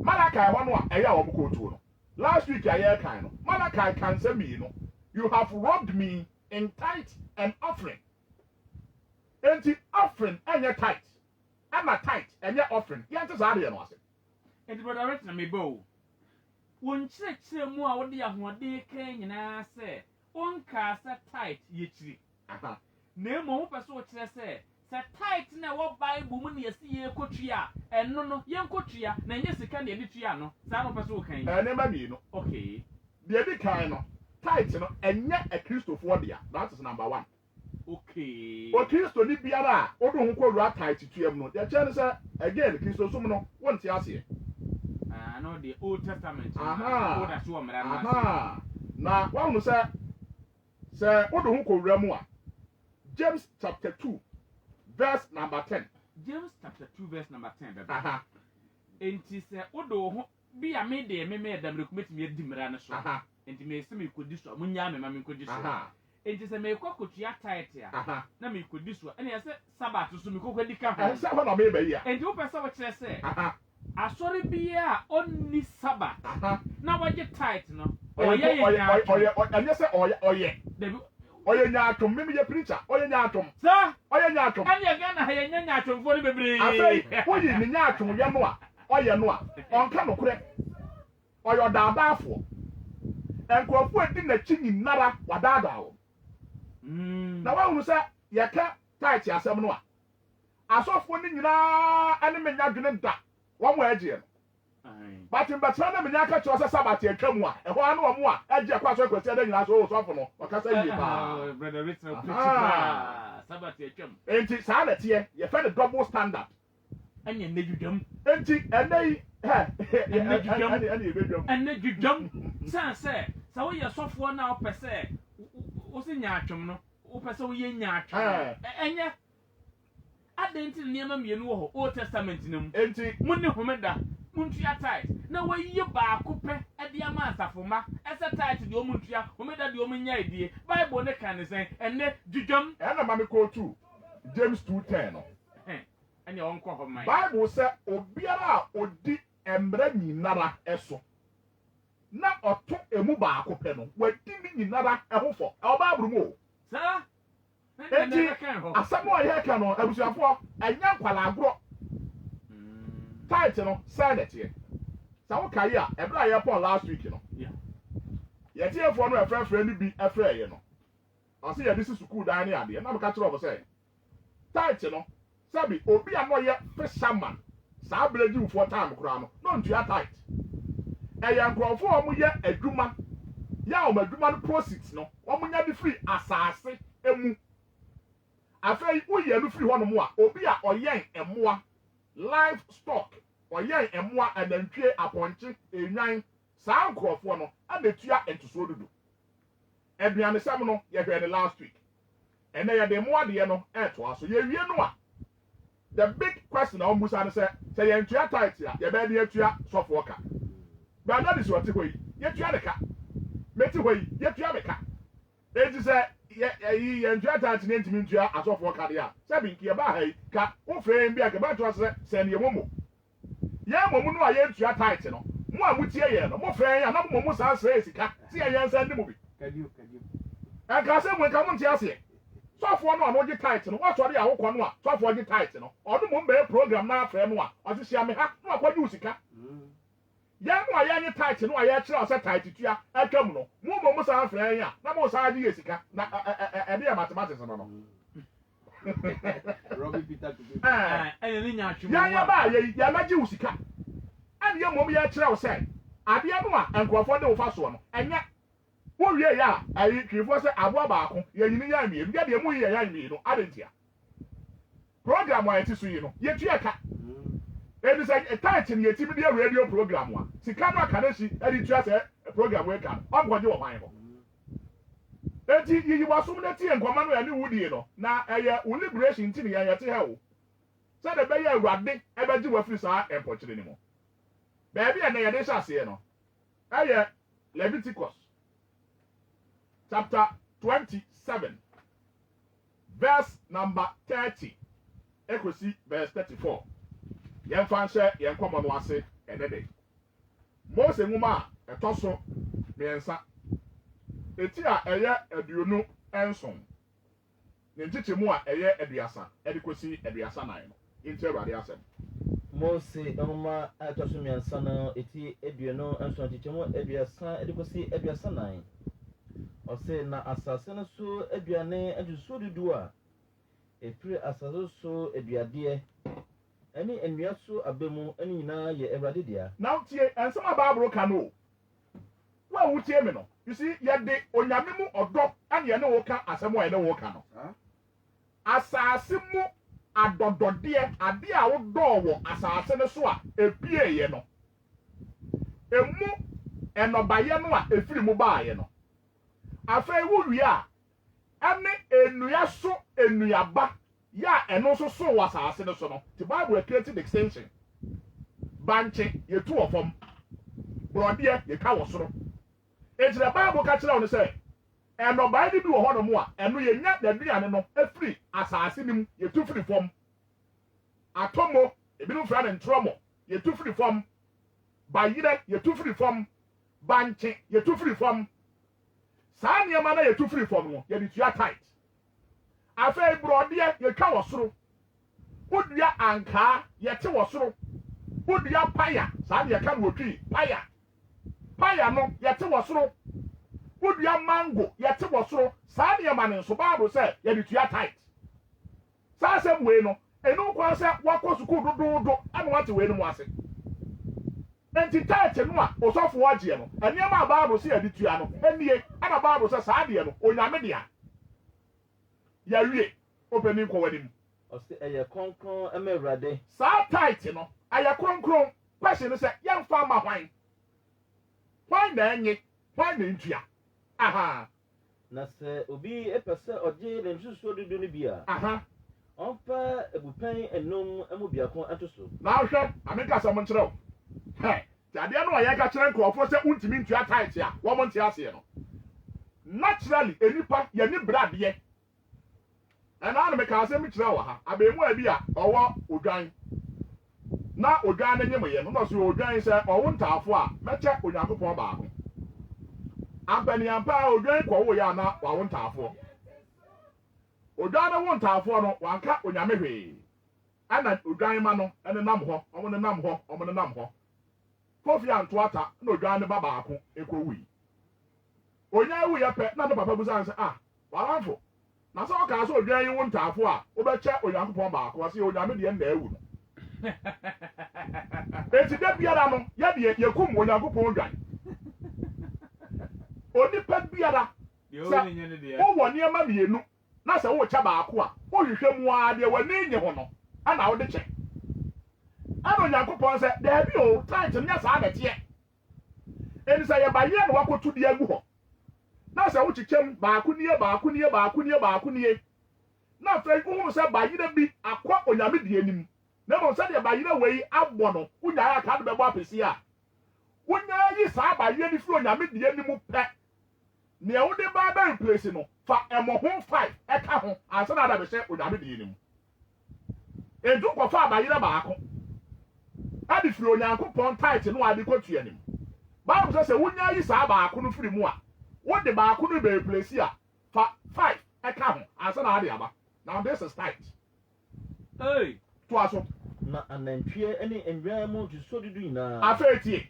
Malakai ho no a eya wo ko tu no. Last week I kan no. Malakai kan say me no. You have robbed me in tithe and offering. Enti offering enye tight. Ama tight enye offering. Yente sa de no ase. Enti brother rich na me bo. Won kire mu a wo de ahode kan nyina say on kasa tight yechiri. Aha. Na emo ho pese o kire se tight na wo Bible mu na yesi ye kotua enno no ye kotua na nye sika na ye tua no sa no pese o kan. Ne ma bi no. Okay. The bi kan no tight no enye a Christopher dia. That is number 1. Okay. O Christo ni biara a odo ho kwura tight tuam no. The chance say again Christo sum no wonte ase. Ah no the Old Testament. Aha. Old as one mara. Aha. Na wa hu say odo ho kwura mu a James chapter 2 verse number 10. James chapter 2 verse number 10 bebe. Aha. Enti se odo ho bi a me de me dam rekometi me di mra ne so. Aha. Enti me se me kodi so munya me ma me kodi so. Aha. enti sɛ mekɔ kotua tight a aha na mekɔdi so ɛne ɛsɛ sabat so mekɔkɔ di ka ho ɛsɛ hɔ na meba yi a enti wopɛ sɛ wɔkyerɛ sɛ aha asɔre biara a ɔnni sabat aha na wɔgye tight no ɔyɛ ɛnyɛ sɛ ɔyɛ dabi ɔyɛ nyaatwom mimi yɛ preacher ɔyɛ nyaatwom saa ɔyɛ nyaatwom ɛne Ghana ha yɛnyɛ nyaatwomfoɔ no bebree afei woyi ne nyaatwom yɛ no a ɔyɛ no a ɔnka nokorɛ ɔyɛ ɔdaadaafoɔ nkurɔfoɔ adi n'akyi nyinara wadaadaa wɔ na wahunu sɛ yɛka tight asɛm no a asɔfoɔ no nyinaa ɛne menya dwene da wɔn a agyeɛ no bati mbɛtena na menya aka kyerɛ sɛ sabati atwa mu a ɛhɔ ano wɔn a agye akɔ asɔ kwasi ɛda nyinaa so sɔfo no ɔkasa yie paa brother Richard sabat atwa mu enti saa na teɛ yɛfɛ no double standard ɛne ɛnɛ dwudwam enti ɛnɛ yi ɛne yɛbɛdwam ɛnɛ dwudwam san sɛ sɛ woyɛ sɔfoɔ na wopɛ sɛ wosi nyaatwom no wopɛ sɛ woyɛ nyaatwom ɛnyɛ adɛn nti nneɛma mmienu wɔ hɔ Old Testament no mu enti mo ne homeda muntua tight na wayi baako pɛ ɛde ama asafoma ɛsɛ tight deɛ ɔmo ntua homeda deɛ ɔmo nya edie Bible ne ka ne sɛn ɛnɛ dwudwam ɛna maame kootu James 2:10 no ɛne ɔnkɔ hɔ man Bible sɛ obiara a odi mmara nyinara ɛso na ɔto emu baako pɛ no wadi ne nyinara ɛho fɔ ɛwɔ Bible mu o saa enti asɛm a ɔyɛ ka no abusuafoɔ ɛnyɛ nkwalagorɔ tight no sɛ nɛteɛ sɛ woka yi a ɛberɛ a yɛpɔn last week no yɛteɛfoɔ no ɛfrɛfrɛ no bi ɛfrɛeɛ no ɔse yɛde si sukuu dan ne adeɛ na meka kyerɛ ɔmo sɛ tight no sɛbi obi a na ɔyɛ fisherman saa abelagiwfoɔ time koraa no na ɔntua tight ɛyɛ nkurɔfoɔ a ɔmo yɛ adwuma yɛ a ɔmo adwuma no proceeds no ɔmo nya de firi asase emu afei woyɛ no firi hɔnom a obi a ɔyɛn ɛmoa livestock ɔyɛn ɛmoa anantwie apɔnkye enwan saa nkurɔfoɔ no abetua ntosoɔ dodo aduanesɛm no yɛhwɛ ne last week ɛnɛ yɛde mmoa deɛ no ɛɛtoa so yɛwie no a the big question a ɔmusa no sɛ yɛntua tight a yɛbɛyɛ de yɛtua sɔfoɔ ka bɛada de so ɔte hɔ yi yɛtua ne ka mɛte hɔ yi yɛtua me ka eti sɛ yɛntua tight ne ntumi ntua asɔfoɔ ka deɛ a sɛbi nki yɛba ha yi ka wofrɛ yɛn bi a kɛbɛ toa sɛ ne yɛmomo yɛn momu no a yɛntua tight no mo a motie yɛn no mofrɛ yɛn a na momu saa srɛ sika si yɛn nsa ndi mo bi ɛnka sɛ mo nka mo nte aseɛ sɔfoɔ no a n'ogye tight no wɔsɔre a wokɔ no a sɔfoɔ gye tight no ɔno mo mbɛyɛ program na afrɛ no a ɔte hyia me ha na wakɔgye wo sika yɛn no a yɛnye tight no a yɛkyerɛ ɔsɛ tight tua atwa mu no mo mo saa afrɛ yɛn a na mo saa gye yɛ sika na ɛde yɛ mathematics no no Robbie Peter to be. yɛn ba yɛmɛgye wo sika ɛne yɛ mmom yɛkyerɛ wo sɛ adeɛ no a nkurɔfoɔ de wo fa soɔ no ɛnyɛ wowie yɛ a ɛyi twifoɔ sɛ aboa baako yɛnyini yɛ mmienu yɛdeɛ mu yɛ yɛ mmienu adentia program a yɛte so yi no yɛtua ka ɛdi sɛ tight no yɛtimi deɛ radio program a sika no aka no hyi ɛde tua sɛ program wɔ ka no ɔnkɔgye wɔ hwan hɔ eti yiyi wasom na tie nkɔma no yɛne wudie no na ɛyɛ wo liberation nti ne yɛte ha wo sɛ de bɛyɛ awurade ɛbɛgye wafiri saa ɛmpɔkyere ne mu baabi a na yɛde hyɛ aseɛ no ɛyɛ Leviticus chapter 27 verse number 30 ekosi verse 34 yɛmfa nhyɛ yɛn nkɔmɔ no ase ɛnɛ de Mose nwoma a ɛtɔ so mmiɛnsa eti a ɛyɛ aduonu nson ne nkyekyɛmu a ɛyɛ aduasa ɛde kosi aduasa nan no nti awurade asɛm Mose nwoma a ɛtɔ so mmiɛnsa no eti aduonu nson nkyekyɛmu aduasa ɛde kosi aduasa nan ɔsɛ na asase no so aduane adusuo dudu a efiri asase so aduadeɛ ɛne nnua so aba mu ɛne nyinaa yɛ awurade dea na tie nsɛm a baaburo ka no wo a wotie me no you see yɛde onyame mu ɔdɔ ɛne yɛne wo ka asɛm a yɛne wo ka no asase mu adɔdɔdeɛ ade a wodɔɔ wɔ asase no so a ebieɛ no emu ɛnɔbayɛ no a efiri mu baayɛ no afei wo wie a ɛne ennua so ennuaba yɛ a ɛno nso so wɔ asase no so no the Bible created extension bankye yɛtu wɔ fam borɔdeɛ yɛka wɔ soro ekyirɛ Bible ka kyerɛ wo no sɛ and no by the do one more, and we not the Diana no free assassin, you two free form. Atomo, a bit of friend and tromo, you two free form. By either you two free form, banche, you two free form. Sanya mana you two free form, you did your tight. I say, broad dear, you come through. Would ya anka, yet was through. Would ya paya, Sanya come with tree, paya. Paya no, yet was through. Would ya mango, yet was through. Sanya man and Subaru said, you did your tight. Sasa bueno, and no one said, what was good do, and what to win was it. Enti tight no a osofo agye no enia ma Bible say aditua no enie ana Bible say saa de no onyame de a ya wie openi ko wadim o se eye konkron emewrade saa tight no aya konkron question say yemfa ma hwan na enye hwan na ntua aha na se obi epese oje le nsusu dudu ni bia aha onfa ebupan enum emubiako atoso na hwe ameka sam nkyerɛw hey tade no ya ka kyerɛ nkrɔfo sɛ untimi ntua tight a wo mo ntia ase no naturally enipa ye ni brade ɛna na meka asɛm kyerɛ wo ha abemu abi a ɔwɔ odwan na odwan ne nyem ye no so odwan sɛ ɔwo ntaafo a mɛkyɛ onyankopɔn baako ampani ampa odwan kɔ wo ya na wawo ntaafo odwan no wo ntaafo no wanka onyame hwee ana odwan ma no ɛne nam hɔ ɔmo ne nam hɔ kofi antoata na odwan ne baba ako ekowi onya wu ya pɛ na ne papa busa sɛ ah walanfo na sɛ ɔka sɛ odwan yi wo ntaafo a wobɛkyɛ onyankopɔn baako wase onyame de na ewu no eti da biara no ya de yekum onyankopɔn odwan onipa biara sɛ wowɔ nneɛma mienu na sɛ wo kyɛ baako a wohwehwɛ mu a de w'ani nye ho no ana wo de kyɛ ana onyankopɔn sɛ daabi o tight nya saa na teɛ eni sɛ yɛbayɛ no wakoto de agu hɔ na sɛ wo kyekyɛm baako nie na afei wo sɛ bayira bi akɔ onyame de anim na mo sɛ de bayira wei abɔ no wonya aka de bɛbɔ apesi a wonya yi saa bayira ni firi onyame de anim pɛ nea wo de ba ba replace no fa ɛmɔho 5 ɛka ho ansa na da bɛhyɛ onyame de anim edu kɔfa bayira baako adi firi onyankopɔn tight no ade kɔtua anim Bible sɛ wonya yi saa baako no firi mu a wo de baako no be replace a fa 5 ɛka ho ansa na ade aba. Now this is tight. Hey, to aso na anantwie ene enwan mu tuso dudu nyina afetie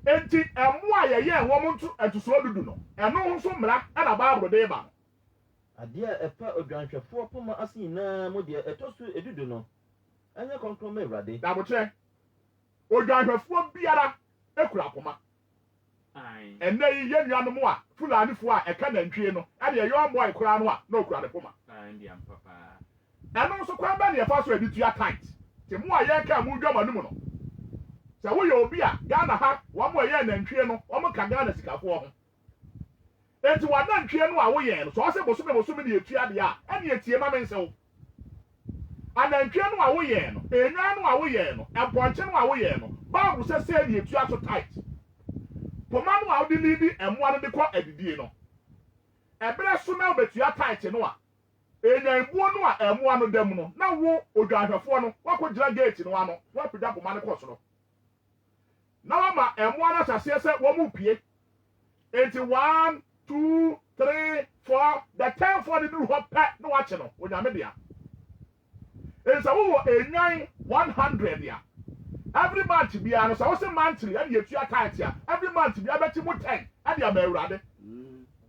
enti emu a yeye enwo mu ntu etuso dudu no eno nso mra na Bible de ba ade a epa odwanhwefo poma ase nyina mu de etoso edudu no anya konkron me wrade da botre odwanhwefo biara ekura poma ai enne yi ye nuanu mu a fulani fo a eka nantwie no ade ye young boy kura no a na okura de poma ndi am papa eno nso kwa ba ne fa so editua tight te mu a ye ka mu dwama no mu no sɛ wo ye obi a Ghana ha wo mo ye nantwie no wo mo ka Ghana sikafo ho enti wa nantwie no a wo ye no so ɔse bosome ne etua de a ɛne etie ma me nsew anantwie no a wo ye no enwan no a wo ye no ɛpɔnkye no a wo ye no Bible sɛ ne etua so tight poma no a wo de lidi ɛmoa no de kɔ adidie no ɛbrɛ so na obetua tight no a enyanbuo no a ɛmoa no dam no na wo odwanhwɛfo no wakɔgyina gate no ano wapagya poma no kɔ soro na wama ɛmoa no asase sɛ wo mu pie enti 1 2 3 4 the 10 for the do hɔ pɛ na wakye no onyame dia ensa wo enyan 100 ya every month bia no sɛ wo se monthly ɛde etua tight ya every month bia bɛti mu 10 ɛde ama awurade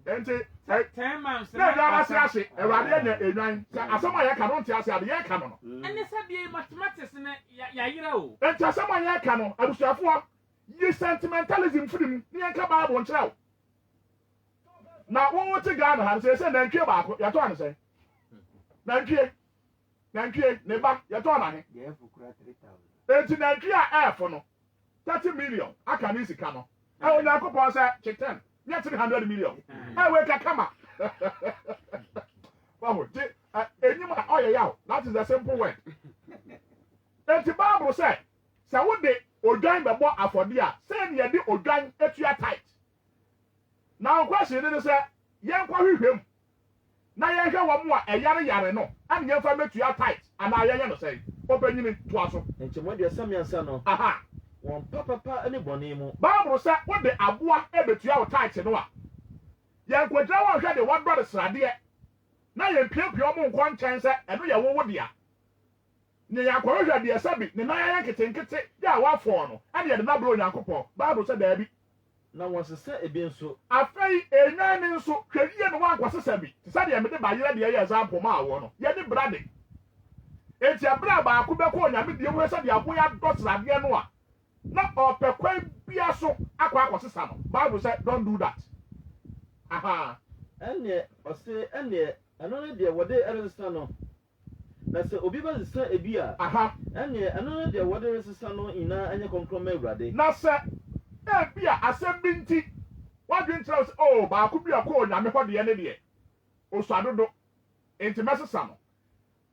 enti 10 months na ya ase awurade anya enyan sɛ asɛm a yɛ ka no nte ase ade yɛ ka no ene sɛ bi mathematics ne ya yira o enti asɛm a yɛ ka no abusuafo yi sentimentalism film ne yɛn ka Bible nkyerɛw na wo te Ghana ha sɛ nantwie baako yɛtɔ ane sɛ nantwie ne ba yɛtɔ na he yɛ fukura 3000 enti nantwie a ɛfo no 30 million aka ne sika no onyankopɔn sɛ kyeten nyɛ 300 million we ka kama wahu ti enyim a ɔyɛ yaw that is the simple word enti Bible sɛ wo de odwan bɛbɔ afɔde a sɛ ne yɛde odwan etua tight now question ne sɛ yɛn kwa hwehwem na yɛn hwɛ wɔn a ɛyare no ɛna yɛn fa metua tight ana yɛn no sɛ ɔbɛnyini toa so nkyɛmu aduasa mmiɛnsa no aha wɔn papa ne bɔne mu Bible sɛ wode aboa ebetua wo tight no a yɛn kwadra wɔn hwɛ de wɔdɔ sradeɛ na yɛn piapia wɔn nkɔ nkyɛn sɛ ɛno yɛ wo dea ne yɛn akɔhwɛ deɛ sɛ bi ne nan yɛn ketenkete yɛ a wafɔɔ no ɛna yɛde nabro Onyankopɔn Bible sɛ daabi na wɔsesa ebi nso afei enyan ne nso hwɛ yie no wankɔsesa bi te sɛ deɛ mede bayerɛ deɛ yɛ example ma awɔ no yɛde brade enti abra baako bɛkɔ Onyame deɛ wo sɛ deɛ abo yɛ adɔ sradeɛ no a na ɔpɛ kwan bia so akɔsesa no Bible sɛ don't do that aha ɛnneɛ ɔse ɛnneɛ ɛno ne deɛ wɔde ɛresesa no na sɛ obi bɛsesa ebi a aha ɛnneɛ ɛno ne deɛ wɔde resesa no nyinaa ɛnyɛ kɔnkɔn ma Awurade na sɛ ebi a asɛm bi nti wadwen kyerɛ sɛ oh baako bi a kɔ Onyame hɔ deɛ ne deɛ osuadodo enti mɛsesa no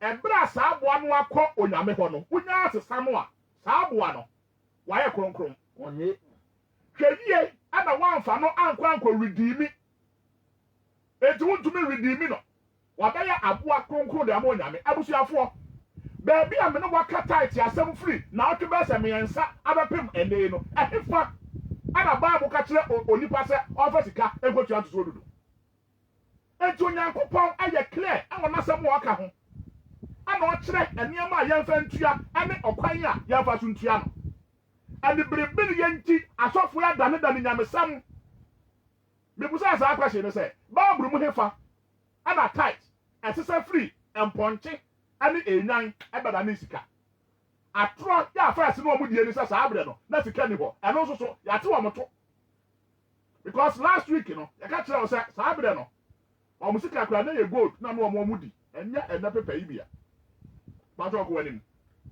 ɛbrɛ a saa aboa no akɔ Onyame hɔ no wonya asesa no a saa aboa no wayɛ kronkron ɔnye hwɛ yie ana wamfa no ankɔ redeemi enti wontumi redeemi no wabɛyɛ aboa kronkron de ama Onyame abusuafoɔ baabi a me ne waka tight asɛm firi na ɔtwe bɛ sɛ mmiɛnsa abɛpem ɛnee no ɛhefa ana Bible ka kyerɛ onipa sɛ ɔfa sika ekotua ntoso dodo enti Onyankopɔn ayɛ clear ɛwɔ n'asɛm a ɔka ho ana ɔkyerɛ nneɛma a yɛmfa ntua ɛne ɔkwan a yɛmfa so ntua no ɛne berebere yɛn nti asɔfo yɛ dane nyamesam mebusa saa question no sɛ Bible mu hefa ana tight ɛsesa free mpɔnkye ɛne enyan ɛbɛda ne sika atoro yɛ afɛs no ɔmo die ni sɛ saa abrɛ no na sika ni hɔ ɛno nso so yɛate wɔn to because last week no yɛka kyerɛ wɔ sɛ saa abrɛ no ɔmo sika kura na yɛ gold na no ɔmo di ɛnyɛ ɛnɛ pepa yi bia pàtó ɔkò wɛnim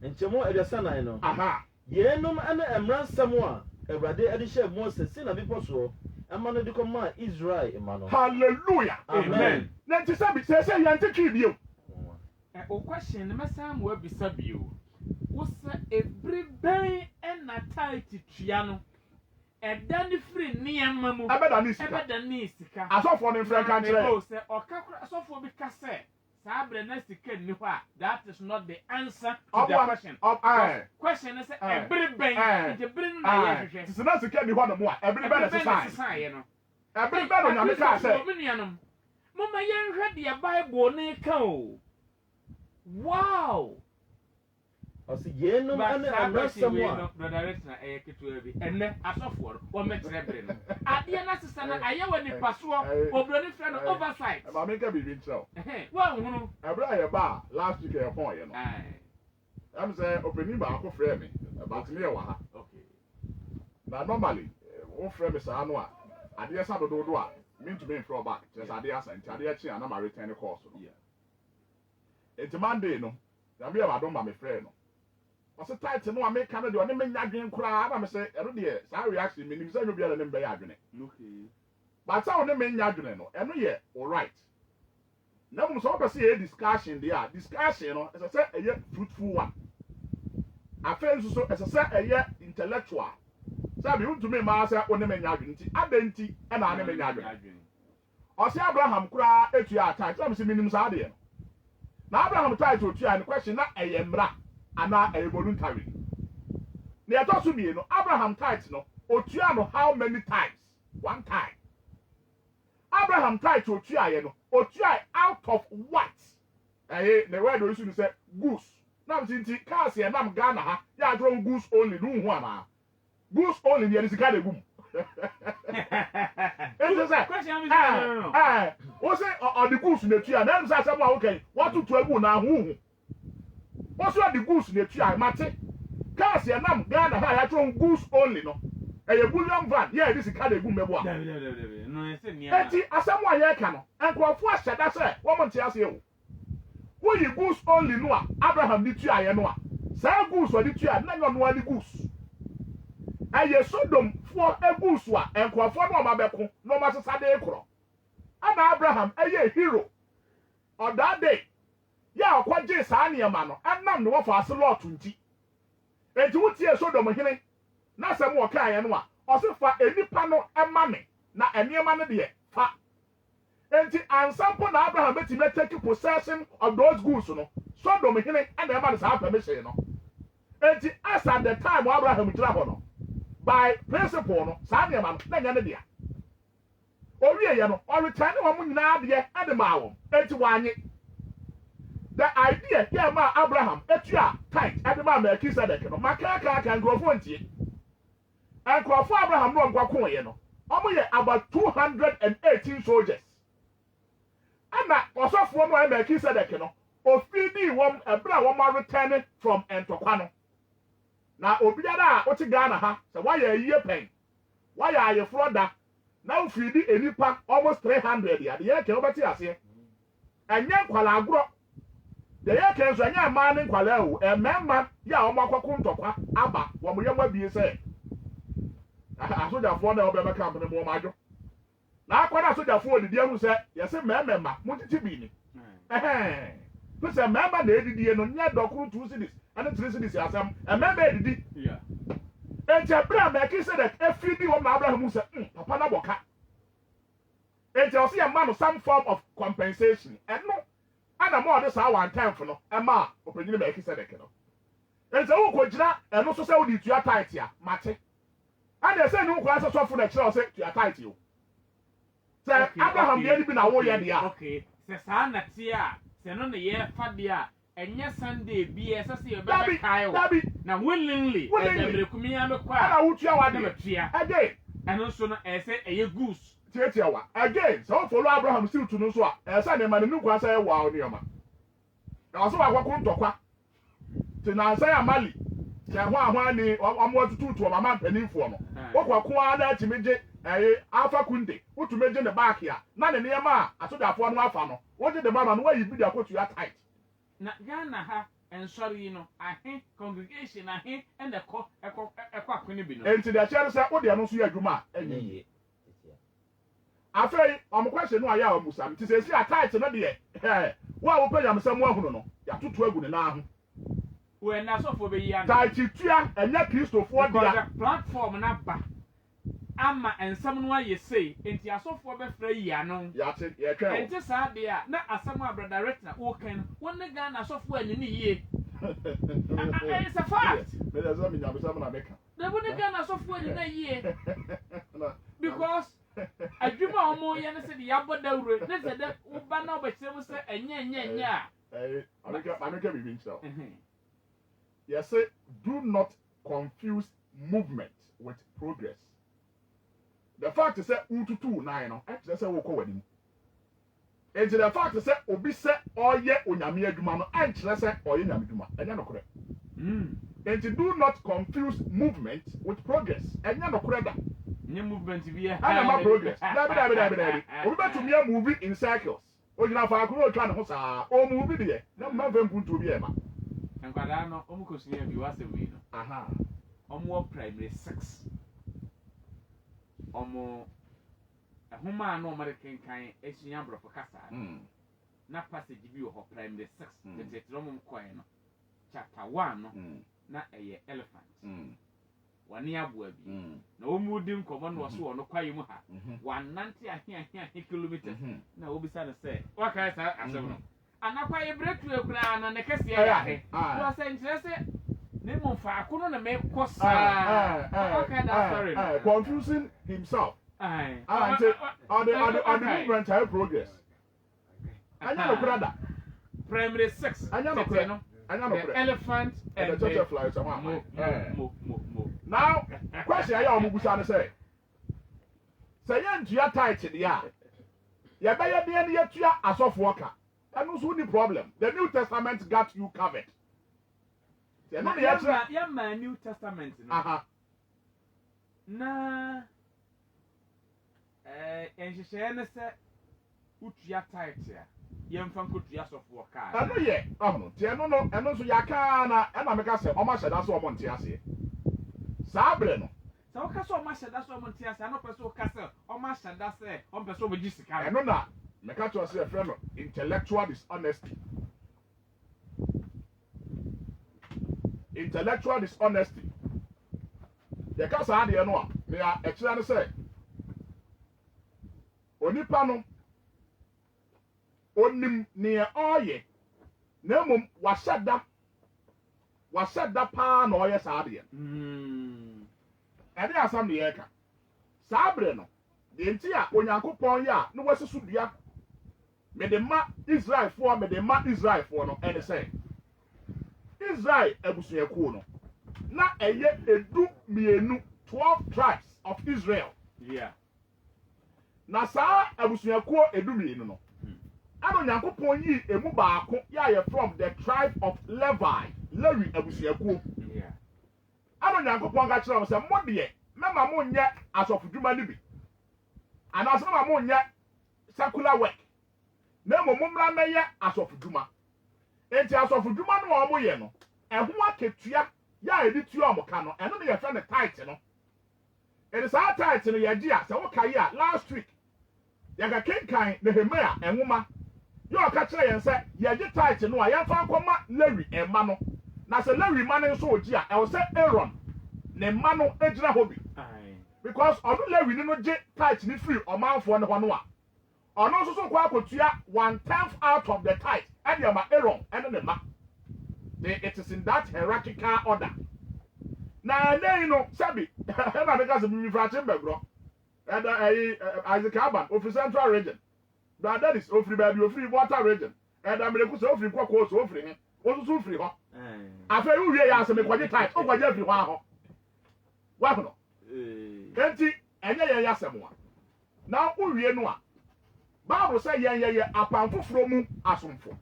nkyɛmu aduasa nan no aha yɛnum ɛne mmaransɛm a Awurade ɛde hyɛ Mose si na bepɔ soɔ ɛma no de kɔma Israel ma no hallelujah Amen. na nti sɛ bi sɛ yɛn te twi bio O question na mɛsan mo abisa bio wo sɛ ebere bɛn ɛna tight tua no ɛda ne firi nneɛma mu ɛbɛda ne sika ɛbɛda ne sika asɔfoɔ ne mfrɛ ka kyerɛ o sɛ ɔka kora asɔfoɔ bi ka sɛ saa abrɛ na sika ni hɔ a that is not the answer to the question question is ebere bɛn nti ebere no na yɛ hwehwɛ sisi na sika ni hɔ no mu a ebere bɛn na sisan yɛ no ebere bɛn na Onyame ka sɛ mo nuanom mama yɛnhwɛ deɛ Bible ne ka o wow ɔse yɛnum ɛne mmaransɛm a brother na ɛyɛ ketewa bi ɛnɛ asɔfoɔ no wɔmɛkyerɛ bere no adeɛ no asesa no ayɛ wɔ nipa soɔ obroni frɛ no oversight maame nka biribi nkyerɛw wɔnhunu ɛberɛ a yɛba a last week yɛpɔn yɛ no ɛm sɛ ɔpanin baako frɛ me batene yɛ wɔ ha na normally wofrɛ me saa no a adeɛ sa dododo a mentumi mfrɛ ɔba kyerɛ sɛ adeɛ asa nti adeɛ kye a na ma return call so no enti Monday no nyame yɛ madom ma me frɛ no ɔsɛ tight no a meka no deɛ ɔne menya adwene koraa na me sɛ ɛno deɛ saa reaction menim sɛ ɛnyɛ biara ne mbɛyɛ adwene but sɛ wo ne menya adwene no ɛno yɛ alright na mmom sɛ wopɛ sɛ yɛyɛ discussion deɛ a discussion no ɛsɛ sɛ ɛyɛ fruitful one afei nso so ɛsɛ sɛ ɛyɛ intellectual sɛ bi wontumi mmaa sɛ wo ne menya adwene nti ada nti ɛna ne menya adwene ɔsɛ Abraham koraa etua tight sɛ me sɛ menim saa deɛ no na Abraham tight otua ne question na ɛyɛ mmara ana ɛyɛ voluntary na yɛtɔ so mmienu Abraham tight no otua no how many times one time Abraham tight otua yɛ no otua out of what ɛyɛ na word oyisu no sɛ goose na mti nti cars yɛ nam Ghana ha yɛ adoro goose only no hu ana goose only yɛ sika de gum ɛnso sɛ wo sɛ ɔde goose na tua na ɛnso asɛm a wokan watoto agu na ahohu also the goose na tua mate cars yɛ nam Ghana ha yɛ adoro goose only no ɛyɛ bullion van yɛ de sika de gum mɛbo a enti asɛm a yɛ ka no nkurɔfoɔ ahyɛ da sɛ wɔn nte ase o woyi goose only no a Abraham de tua yɛ no a saa goose ɔde tua na nyɛ ɔno ani goose ɛyɛ Sodom foɔ goose a nkurɔfoɔ no ɔma bɛko na ɔma sesa de korɔ ana Abraham ɛyɛ hero ɔdaade yɛ ɔkɔgye saa nneɛma no ɛnam ne wɔfa ase Lot nti enti wotie Sodom hene na sɛ mo ɔka yɛ no a ɔse fa enipa no ɛma me na nneɛma no deɛ fa enti ansampo na Abraham betime take possession of those goods no Sodom hene and the man sa permission no enti as at the time Abraham gyina hɔ no by principle no saa de man na nya ne dia owie ye no o return wo nyina de ade ma wo enti wanye the idea here ma Abraham etua tight ade ma Melchizedek no makaka kan grofo ntie enkrofo Abraham no nkwa ye no omo ye about 218 soldiers ana osofo no Melchizedek no ofidi wom ebra wom return from entokwa no na obiara a oti Ghana ha se waya yiye pen waya ayefro da na ofidi enipa almost 300 ya de ke obati ase enye nkwala agro de ye ke nso enye ma ne nkwala o ememma ya omo akoko ntokwa aba wom ye ma bie se asojafo na obema camp ne mo majo na akwara asojafo odidi ahu se yese memema mutiti bi ni to se memma na edidi no nya dokuru 2 cities and 3 cities asam memma edidi yeah Bra Melchizedek efidi wo na Abraham se papa na boka enti see a man some form of compensation eno ana mo de sa one time for no ema opanyini Melchizedek no enti wo ko gira eno so se wo di tua tight ya mate and say no kwasa so for the church say tua tight you say Abraham dey bi na wo ye dia okay se sa na tia se no ne ye fa dia enye Sunday bi ese se ye be kai wo na willingly e kumi ya me kwa ana wutua wa de tia again eno so no ese eye goose tia wa again so follow Abraham still to no so a ese ne ma ne nuku asa ye wa oni oma na so wa kwakọ ntọkwa te na asa ya mali ke ho ahwa ni omo tutu mama panifo no okwako ada chimeje Alpha Kunde utumeje ne back ya na ne ne ma asodafo no afa no woje de mama no wa yibi da kotu ya tight na Ghana ha ensori no ahe congregation ahe and ekọ akone bi no enti de chere se wo de no so ya adwuma enyi afei omkwese no aya omusam ti se si tight no de wa wo panyam sam ahunu no ya tutu agu ne na ahu we na so fo be yi an tight tua enya Kristofo dia platform na ba ama ensam no aye sei enti asofo be fra yi anon ya te ye twa enti saa de a na asam abra director wo kan won ne Ghana asofo ani ni yie it's a fact me da zo mi nyam sam na meka de bo ne Ghana asofo ani na yie because adwuma omo ye ne se de yaboda wure ne se de wo ba na obekire wo se enye a ameka bi bincho yes say do not confuse movement with progress. The fact is that untutu nine no actually say wo ko wadi mu and the fact is that obi say oye onyame adwuma no actually say oye nyame adwuma enya no kore and do not confuse movement with progress enya no kore da nye movement bi e ana ma progress da obi betu me move in circles onyina fa akoro otwa ne ho saa o move de na ma fa mpuntu obi e ma enkwada no omu kosunya bi wasem wi no aha omu primary 6 omo ehuma no American kan esunya brofo kasa na passage bi ho primary 6 tetro mum koin no chapter 1 no na eye elephant wani abua bi na omu di nkomo no so no kwaye mu ha 190 kilometers na obisa na say waka sa asem no anakwaye breakthrough ekura na ne kese ya he no say ntirese ne mo fa akono na me kosa okay that's sorry confusing himself and the movement have progress anya no krada primary 6 anya no krada elephant and the butterfly somehow now question ya omugusa na say ya ntua tight de ya ya be ya de ya tua asofo ka anu so the problem the New Testament got you covered. Yeah, my New Testament. Na and she said, utia tight here. Yem fan kutia soft work. I know, yeah. Oh, no, and also Yakana, and I make us say, oh, my, that's all Montiasi. Sabreno. So, Casso, my, that's all Montiasi, and no person castle, oh, my, that's it, on person with Jessica. I know that. Make us say a friend of intellectual dishonesty. Intellectual dishonesty. The case I know, they are actually say, Onipano, onim near oye nemum washada pa na oye saade ade asam de yeka sabre no de nti a onyankopon ya no wasusu dua me de ma Israel for no ene say Israel abusuakuo no na eye edu mienu 12 tribes of Israel. Yeah. Na saa abusuakuo edu mienu no. Ano nyankopon yi emu baako ya ye from the tribe of Levi abusuakuo. Yeah. Ano nyankopon ga kire say mo de mema mo nye asofudwuma ni bi. Ana so mema mo nye secular work. Na mo mmra na ye asofudwuma. Enti asofudwuma no wo mo ye no. Eho aketua ya editu omoka no. Eno ne ye fa ne title no. It is our title no ye gia. Se wo kai a last week. Ye ga kenkan Nehemia enwoma. Yo ka kire yen se ye gi title no a ye fa akoma Lewi emma no. Na se Lewi ma ne so ogi a e wo se Aaron ne ma no ejira hobi. Because onu Lewi ni no gi title ni free omanfo ne ho no a. Ono so so kwa akotua 1/10 out of the tithe. And your Aaron and the ma. It is in that hierarchical order. Now, you know, Sabi, I because of me from Chimbegro, and Isaac Alban, of the Central Region. But that is free baby, free water region. And I'm going to free cocoa, so free, also free. After you ask me what you type, oh, what every one. What no? Empty, and yeah, someone. Now, who you know? Bible say yeah apamfo fromu asomfo.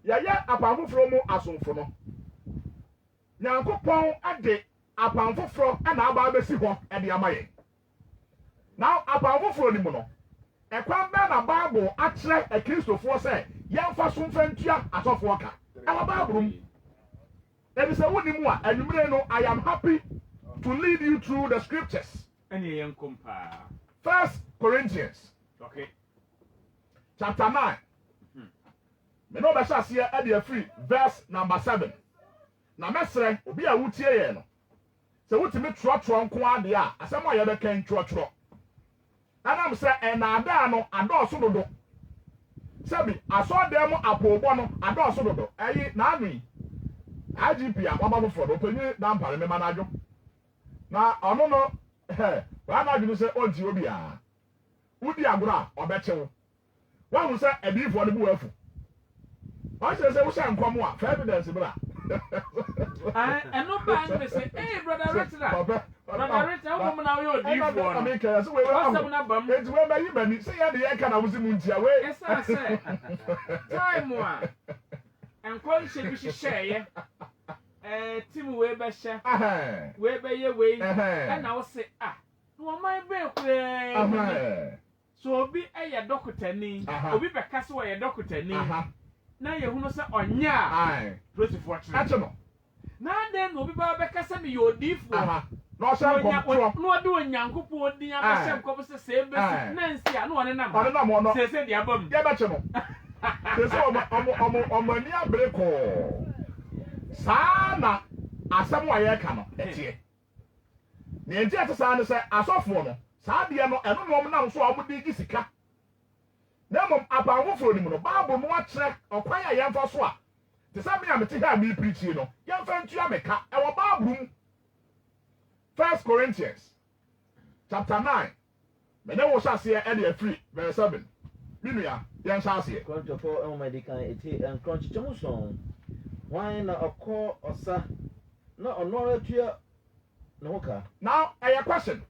Yeah apamfo fromu asomfo no. Nyankopon ade apamfo fro na aba besi ho e de amaye. Now apamfo fro ni mu no. Ekwan be na Bible akire e Kristofo say yemfa somfa ntua asofo ka. E wa Bible. There is a woni mu a anwumre no I am happy to lead you through the scriptures. Any yen kompa. 1 Corinthians. Okay. Chapter 9. Me no be sha se e de free verse number 7. Na mesre obi a wutie ye no. Se wutimi trotro nko ade a asem a ye be kan trotro. Anam se enada no adoso dodo. Sebi asodem apobo no adoso dodo. Eyi na anu. IGP a wababo for do penyi dampare me manadwo. Na ono no wa na dwene se onti obi a. Udi agora obechewo. Wa hu se edifo ne bu afu. O se wo sha nkom a for evidence bra. And no bang me say, hey brother Richard. Brother Richard, how come now you edifo? I mean say we it's we by you by say ya dey kan awusi mu ntia we. Yes I say. Time one. And conscious be share team we be share. We be ye we. And I say no my be kure. So obi eye doctor ni obi be kase wo ye doctor ni na ye hu no se onya ai 24 acho na den obi ba be kase me yo difo no sha kontrol no de onyankopon din abesem ko se se be na nsi a no one nam se se dia bam ye be che no se so omo ni abre ko sa na asem wa ye ka no etie ne etie te sa ne se asofo no saa de no eno no nam so amudi gi sika na mom apanfo fro ni mu no Bible no akire okwan ya yemfa so a te sa me amete ha me preach no yemfa ntua meka e wo Bible mu 1 Corinthians chapter 9 me ne wo sase e de free verse 7 minua yen sase Kontofo medical eti crunch chemuson why na okọ osa na onora tua na hoka now a question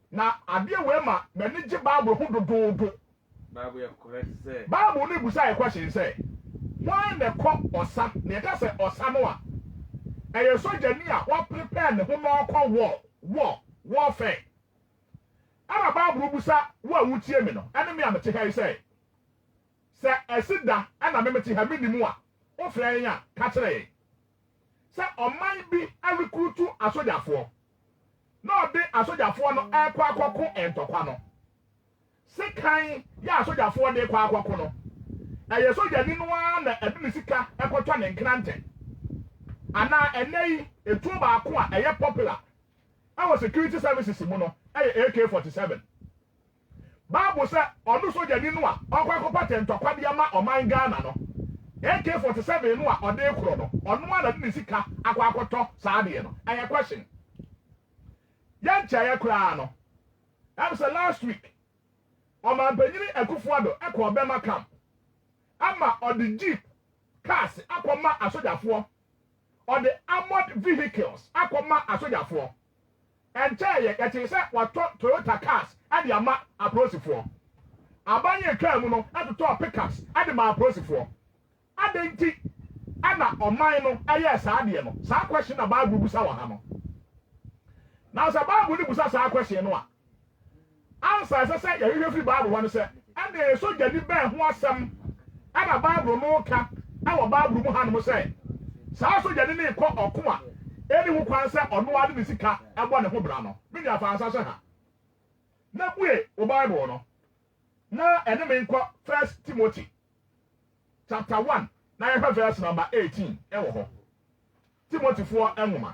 na ade we ma me ne gi Bible hu dododo Bible correct say Bible ni busa a question say why na kọ osa na ka say osa no a e soja ni a wa prepare ne ho na okọ warfare ana Bible busa wo awutie me no ene me amete ha say esida ana me mete ha me ni mu a o frɛ ya ka kire say oman bi a recruit asojafo na ode asojafo no ekwa akoko entokwa no sekan ya asojafo de kwa akoko no eye soja ni no na edini sika ekotwa ne nkrante ana enei etu ba ko a eye popular our security services mu no eye AK47 Bible say onu soja ni no a okwa kopa tentokwa de ama oman Ghana no AK-47 no a ode kro no onu na de sika akwa akoto saa de no eye question ya ncha ya kra no am say last week oman banyini Akufo-Addo ekọ Obema camp ama ode jeep cars akoma asojafo ode armored vehicles akoma asojafo encha ye yati say wato Toyota cars ade ama aprosifo abanye twa mu no atoto pickups ade ma aprosifo adenti ana oman no aye saa de no saa question na Bible busa wa ha no na sa Bible ni busa saa question no a answer say ye hwehwe free Bible one say ade soja ni ben ho asem ana Bible no ka awo Bible mu ha no say saa soja ni ne ko oko a eni ho kwan say ono ade ni sika ebo ne ho bra no me nya fa ansa so ha na bue o Bible no na ene me nko 1 Timothy chapter 1 na ye verse number 18 ewo ho Timothy 4 enwoma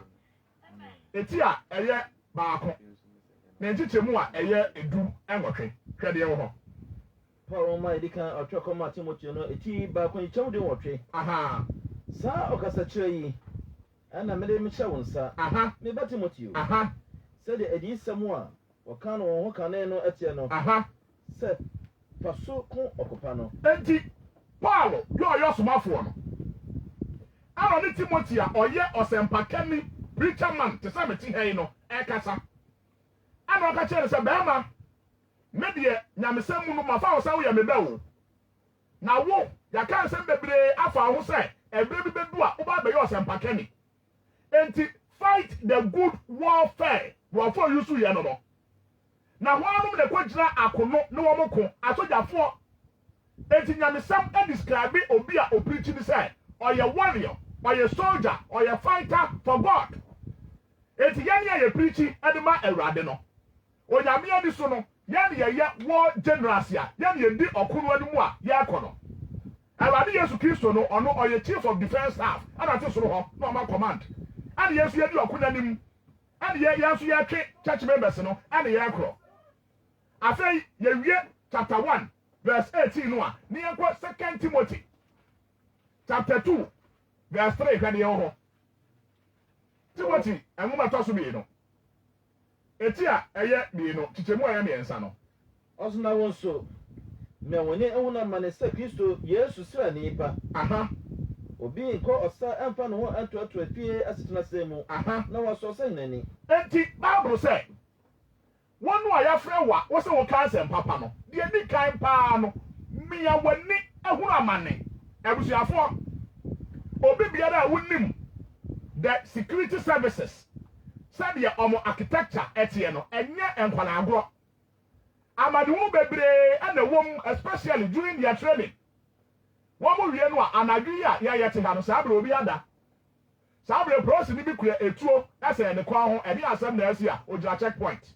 eti a eye baako na ntichemu a eye edu enwotwe hwede ewo ho Paul ma edika otwekoma Timothy no eti baako nkyɛm de wɔtwe aha saa ɔkasa kyerɛ yi ana mede me hyɛ wo nsa aha me ba Timothy aha sɛ de adiyisɛm a wɔka no wɔn ho kane no ɛteɛ no aha sɛ fa so ko ɔkopa no enti Paul yo somafo no ano ne Timothy a ɔyɛ ɔsɛmpakani preacher man te sɛ meti hɛn no ɛkasa ano ɔka kyerɛ sɛ bɛrima me de nyamesɛm mu no mafa wo sɛ wo yɛ me bɛ wo na wo yɛka nsɛm bebree afa ho sɛ ɛberɛ bi bɛdu a woba bɛyɛ ɔsɛmpakani enti fight the good warfare wɔfo yusu yɛ no no na ho anom de kɔgyina akono ne wɔn ko asogyafoɔ enti nyamesɛm describe obi a opreach ni say ɔyɛ warrior ɔyɛ soldier ɔyɛ fighter for God enti yɛn yɛ preach de ma Awurade no onyame adi so no yɛn yɛ war generals ya yɛn yɛ di ɔkono anim a yɛkɔ no Awurade Yesu Kristo no ɔno ɔyɛ chief of defense staff ana te soro hɔ na ɔma command ana Yesu yɛ di ɔkono anim ana yɛ so yɛ twe church members no ana yɛ korɔ afei yɛ wie chapter 1 verse 18 no a ne yɛnkɔ 2 Timothy chapter 2 verse 3 hwɛ de yɛwɔ hɔ Timothy ɛnwoma tɔ so mmienu eti a ɛyɛ mmienu kyekyɛmu a ɛyɛ mmiɛnsa no ɔso na wɔn so mɛ wɔn ne ɛho na ma ne sɛ Kristo Yesu sira ne nipa aha obi nkɔ ɔsa ɛmfa ne ho ɛntoatoa fie asetena sɛ mu aha na wɔsɔ sɛ n'ani enti Bible sɛ wɔn no a yɛafrɛ wa wɔsɛ wɔn kansa mpapa no deɛ di kan paa no mmea w'ani ɛhoro amane abusuafoɔ obi biara a wonim the security services sɛdeɛ ɔmo architecture ɛteɛ no ɛnyɛ nkwalagorɔ amadehu bebree ɛna wɔm especially during their training wɔn mo wie no a anadwo yi a yɛyɛ te ha no saa abere obi ada saa abere polisi ni bi kura etuo ɛsɛn ne kɔn ho ɛne asɛm na ɛsi a ogyina checkpoint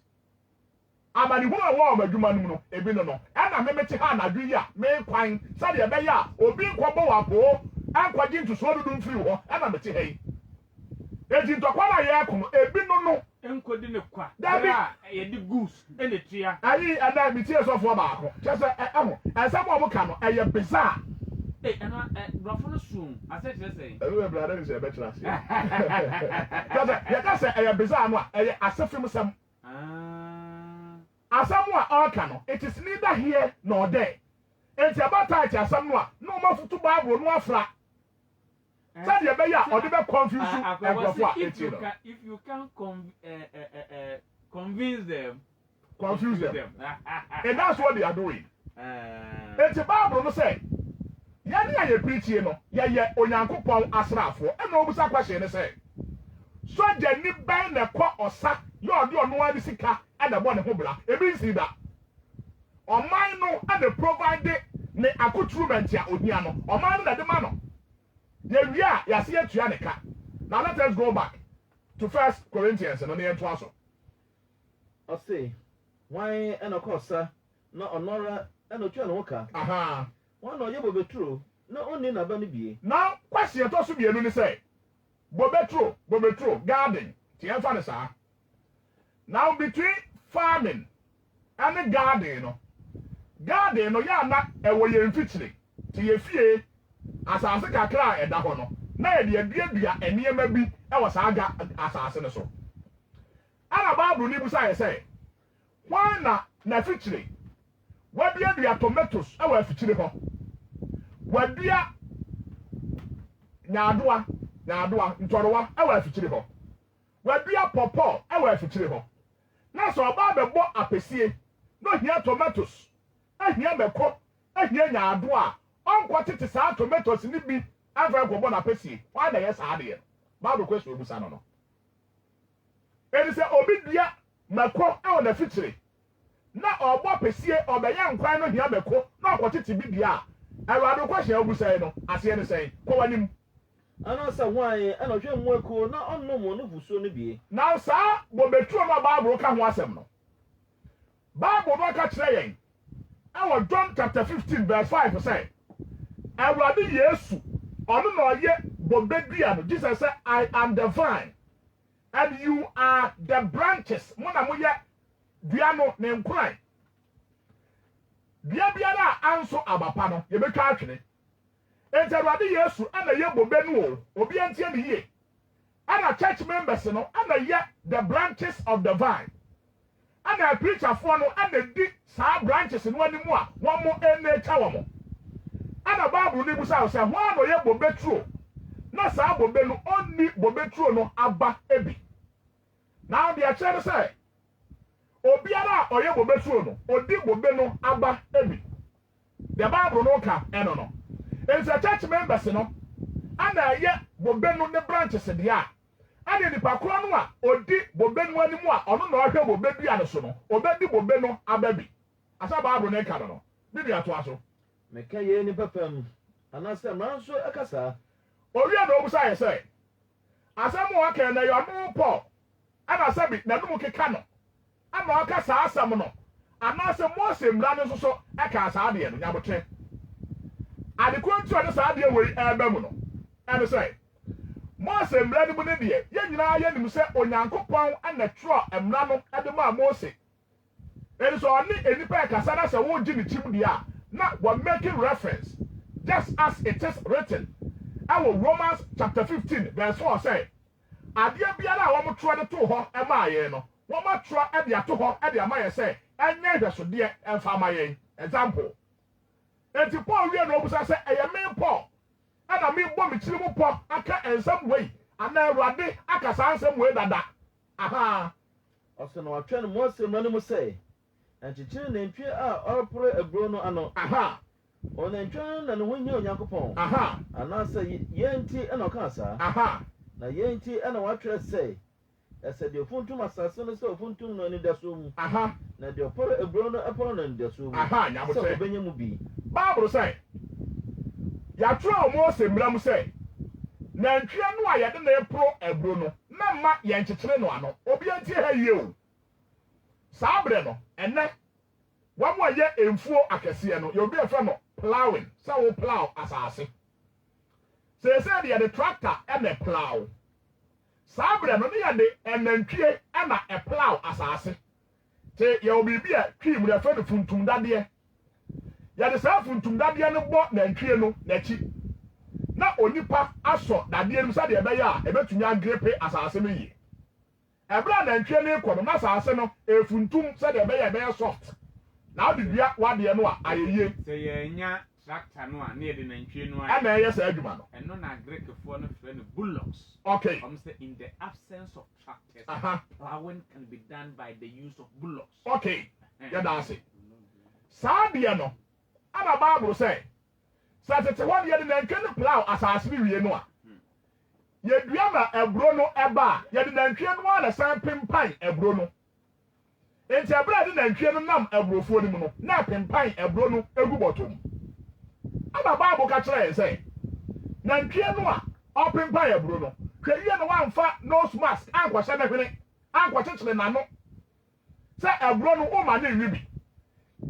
amadehu a wɔn ɔmo adwuma no mu no ebi no ɛna mmemme te ha anadwo yi a mee kwan sɛdeɛ ɛbɛyɛ a obi nkɔbɔ wɔ apoo ɛnkɔgye ntosoɔ dodo mfiri hɔ ɛna mete ha yi eti ntɔkwa na yɛ ɛko no ebi no enkodi ne kwa Dabi yɛde goose ene tua ayi ɛna mi tie sɔfoɔ baako kyɛ sɛ ɛho ɛnsɛm a ɔmo ka no ɛyɛ bizarre ɛna brɔfo no sum asɛ kyerɛ sɛ ɛnu yɛ brada ni sɛ ɛbɛkyerɛ ase kyɛ sɛ yɛka sɛ ɛyɛ bizarre no a ɛyɛ asɛfim sɛm asɛm a ɔka no it is neither here nor there eti ɛbɛta ɛkyɛ asɛm no a na ɔmo afutu baaburo no afra sɛdeɛ ɛbɛyɛ a ɔde bɛ confuse ɛnkurɔfoɔ a etie no if you can convince them confuse them and that's what they are doing eti baaburo no sɛ yɛne a yɛ preachie no yɛyɛ onyankopɔn asraafoɔ ɛna obusa question ne sɛ sɔgya ni bɛn na ɛkɔ ɔsa yɛ ɔde ɔno ara sika ɛna bɔ ne ho bra ebi nsi da ɔman no ɛna provide ne accoutrement a ohia no ɔman no na de ma no yɛwie a yɛase yɛtua ne ka now let us go back to 1 Corinthians no ne yɛntoa so ɔse wan ɛna ɔkɔ ɔsa na ɔnɔra ɛna otua ne ho ka aha wɔn na ɔyɛ bobeturo na ɔnni n'aba no bie now question ɛtɔ so mmienu ne sɛ bobeturo garden ti yɛmfa ne saa now between farming and garden no garden no ya na ewo ye mfitire ti ye fie asase kakra a ɛda hɔ no na ye de aduadua eniyema bi ɛwɔ saa ga asase no so ana Bible ni busa ye sɛ wan na fitire waduadua tomatoes ɛwɔ afitire hɔ wadua nyaadoa ntɔrɔwa ɛwɔ afitire hɔ wadua pɔpɔ ɛwɔ afitire hɔ na so ɔba bɛbɔ apesie no hia tomatoes ahia mɛkɔ ahia nyaadoa ɔnkɔ tete saa tomatoes ni bi afa kɔbɔ na apesie wa na yɛ saa de Bible question obusa no ɛni sɛ obi dua mɛkɔ ɛwɔ na fitire na ɔbɔ apesie ɔbɛyɛ nkwan no hia mɛkɔ na ɔkɔ tete bi bia awurade question obusa no aseɛ ne sɛn kɔ wanim ana sa hwan ana hwɛ mu akuo na ɔnom no fusuo no bie na saa bobetuo no Bible ka ho asɛm no Bible no ka kyerɛ yɛn ɛwɔ John chapter 15 verse 5 sɛ awurade Yesu ɔno na ɔyɛ bobedua no Jesus sɛ I am the vine and you are the branches mo na mo yɛ dua no ne nkran dua biara a anso abapa no yɛbɛtwa atwene enti awurade Yesu ana yɛ bobe no obi antie ne yie ana church members no ana yɛ the branches of the vine ana preacherfoɔ no ana di saa branches no anim a wɔn mo ɛnɛkya wɔn ana Bible ni busa sɛ hwan na ɔyɛ bobe turo na saa bobe no onni bobe turo no aba ebi na de akyerɛ sɛ obiara a ɔyɛ bobe turo no odi bobe no aba ebi the Bible no ka ɛno no enti church members no ana yɛ bobe no ne branches de a ana nipa koro no a odi bobe no anim a ɔno na ɔhwɛ bobe dua no so no obedi bobe no aba bi asa Bible no ka no bi bi ato aso meka yɛ ni papam ana sɛ man so akasa owie na obusa yɛ sɛ asɛm wa ka na yɛ ɔno Paul ana sɛ bi na no keka no ana ɔka saa asɛm no ana sɛ Mose mmra no so ɛka saa de no nyabotre adekɔ ntu ɔde saa de wei ɛba mu no ɛne sɛ Mose mmra no mu ne deɛ yɛn nyinaa yɛ nim sɛ Onyankopɔn ana twerɛ mmra no ɛde ma Mose ɛne sɛ ɔne enipa ɛkasa na sɛ wogye ne tim deɛ a na we're making reference just as it is written our Romans chapter 15 verse 4 say adeɛ biara a wɔn twerɛ de to hɔ ɛma yɛn no wɔn atwerɛ ɛde ato hɔ ɛde ama yɛn sɛ ɛnyɛ hwɛsodeɛ ɛmfa ama yɛn example enti Paul wie na obusa sɛ ɛyɛ me Paul ɛna me bɔ me kyiri mu pɔ aka nsɛm wei ana Awurade aka saa nsɛm wei dada aha ɔsɛ na watwɛ no Mose mmara no mu sɛ nkyekyeре nantwie a ɔrepore aburo no ano aha ɔnantwie na ne ho nyɛ Onyankopɔn aha anaasɛ yɛn nti ɛna ɔka saa aha na yɛn nti ɛna watwerɛ sɛ ɛsɛ deɛ ofuntum asase no sɛ ofuntum no anidasoɔ mu aha na deɛ ɔpɔre aburo no ɛpɔre no anidasoɔ mu aha nyabotre sɛ ɔbɛnya mu bi Bible say yɛatwerɛ Mose mmara mu sɛ nantwie no a yɛde na ɛporo aburo no na mma yɛn kyekyere no ano obi antie ha yie o saa bere no ɛnɛ wɔn a yɛ mfuo akɛseɛ no yɛobi afɛ no plowing sɛ wo plow asase sɛsɛ deɛ de tractor ɛna plow saa bere no ne yɛde ɛnantwie ɛna ɛplow asase te yɛwɔ biribi a twi mu yɛfɛ no funtum dadeɛ yɛde saa funtum dadeɛ no bɔ nantwie no n'akyi na onipa asɔ dadeɛ no sɛdeɛ ɛbɛyɛ a ɛbɛtumi agrepe asase no yie ɛbra nantwie no kɔ no na asase no efuntum sɛdeɛ ɛbɛyɛ soft na ɔde dua wadeɛ no a ayɛyie sɛ yɛnya tractor no a ne yɛde nantwie no ɛna ɛyɛ saa adwuma no ɛno na Greekfoɔ no frɛ no bullocks okay say in the absence of tractors plowing can be done by the use of bullocks okay yɛda ase saa deɛ no ana Bible sɛ sɛ tete hɔ deɛ de nantwie no plow asase no wie no a yɛdua ma aburo no ɛba a yɛde nantwie no a na san pempan aburo no enti abura de nantwie no nam aburofuo no mu no na pempan aburo no egu bɔtɔm ana Bible ka kyerɛ yɛn sɛ nantwie no a ɔpempan aburo no hwɛ yie no wamfa nose mask ankɔhyɛ ne hwene ankɔkyekyere n'ano sɛ aburo no ɔma ne nwi bi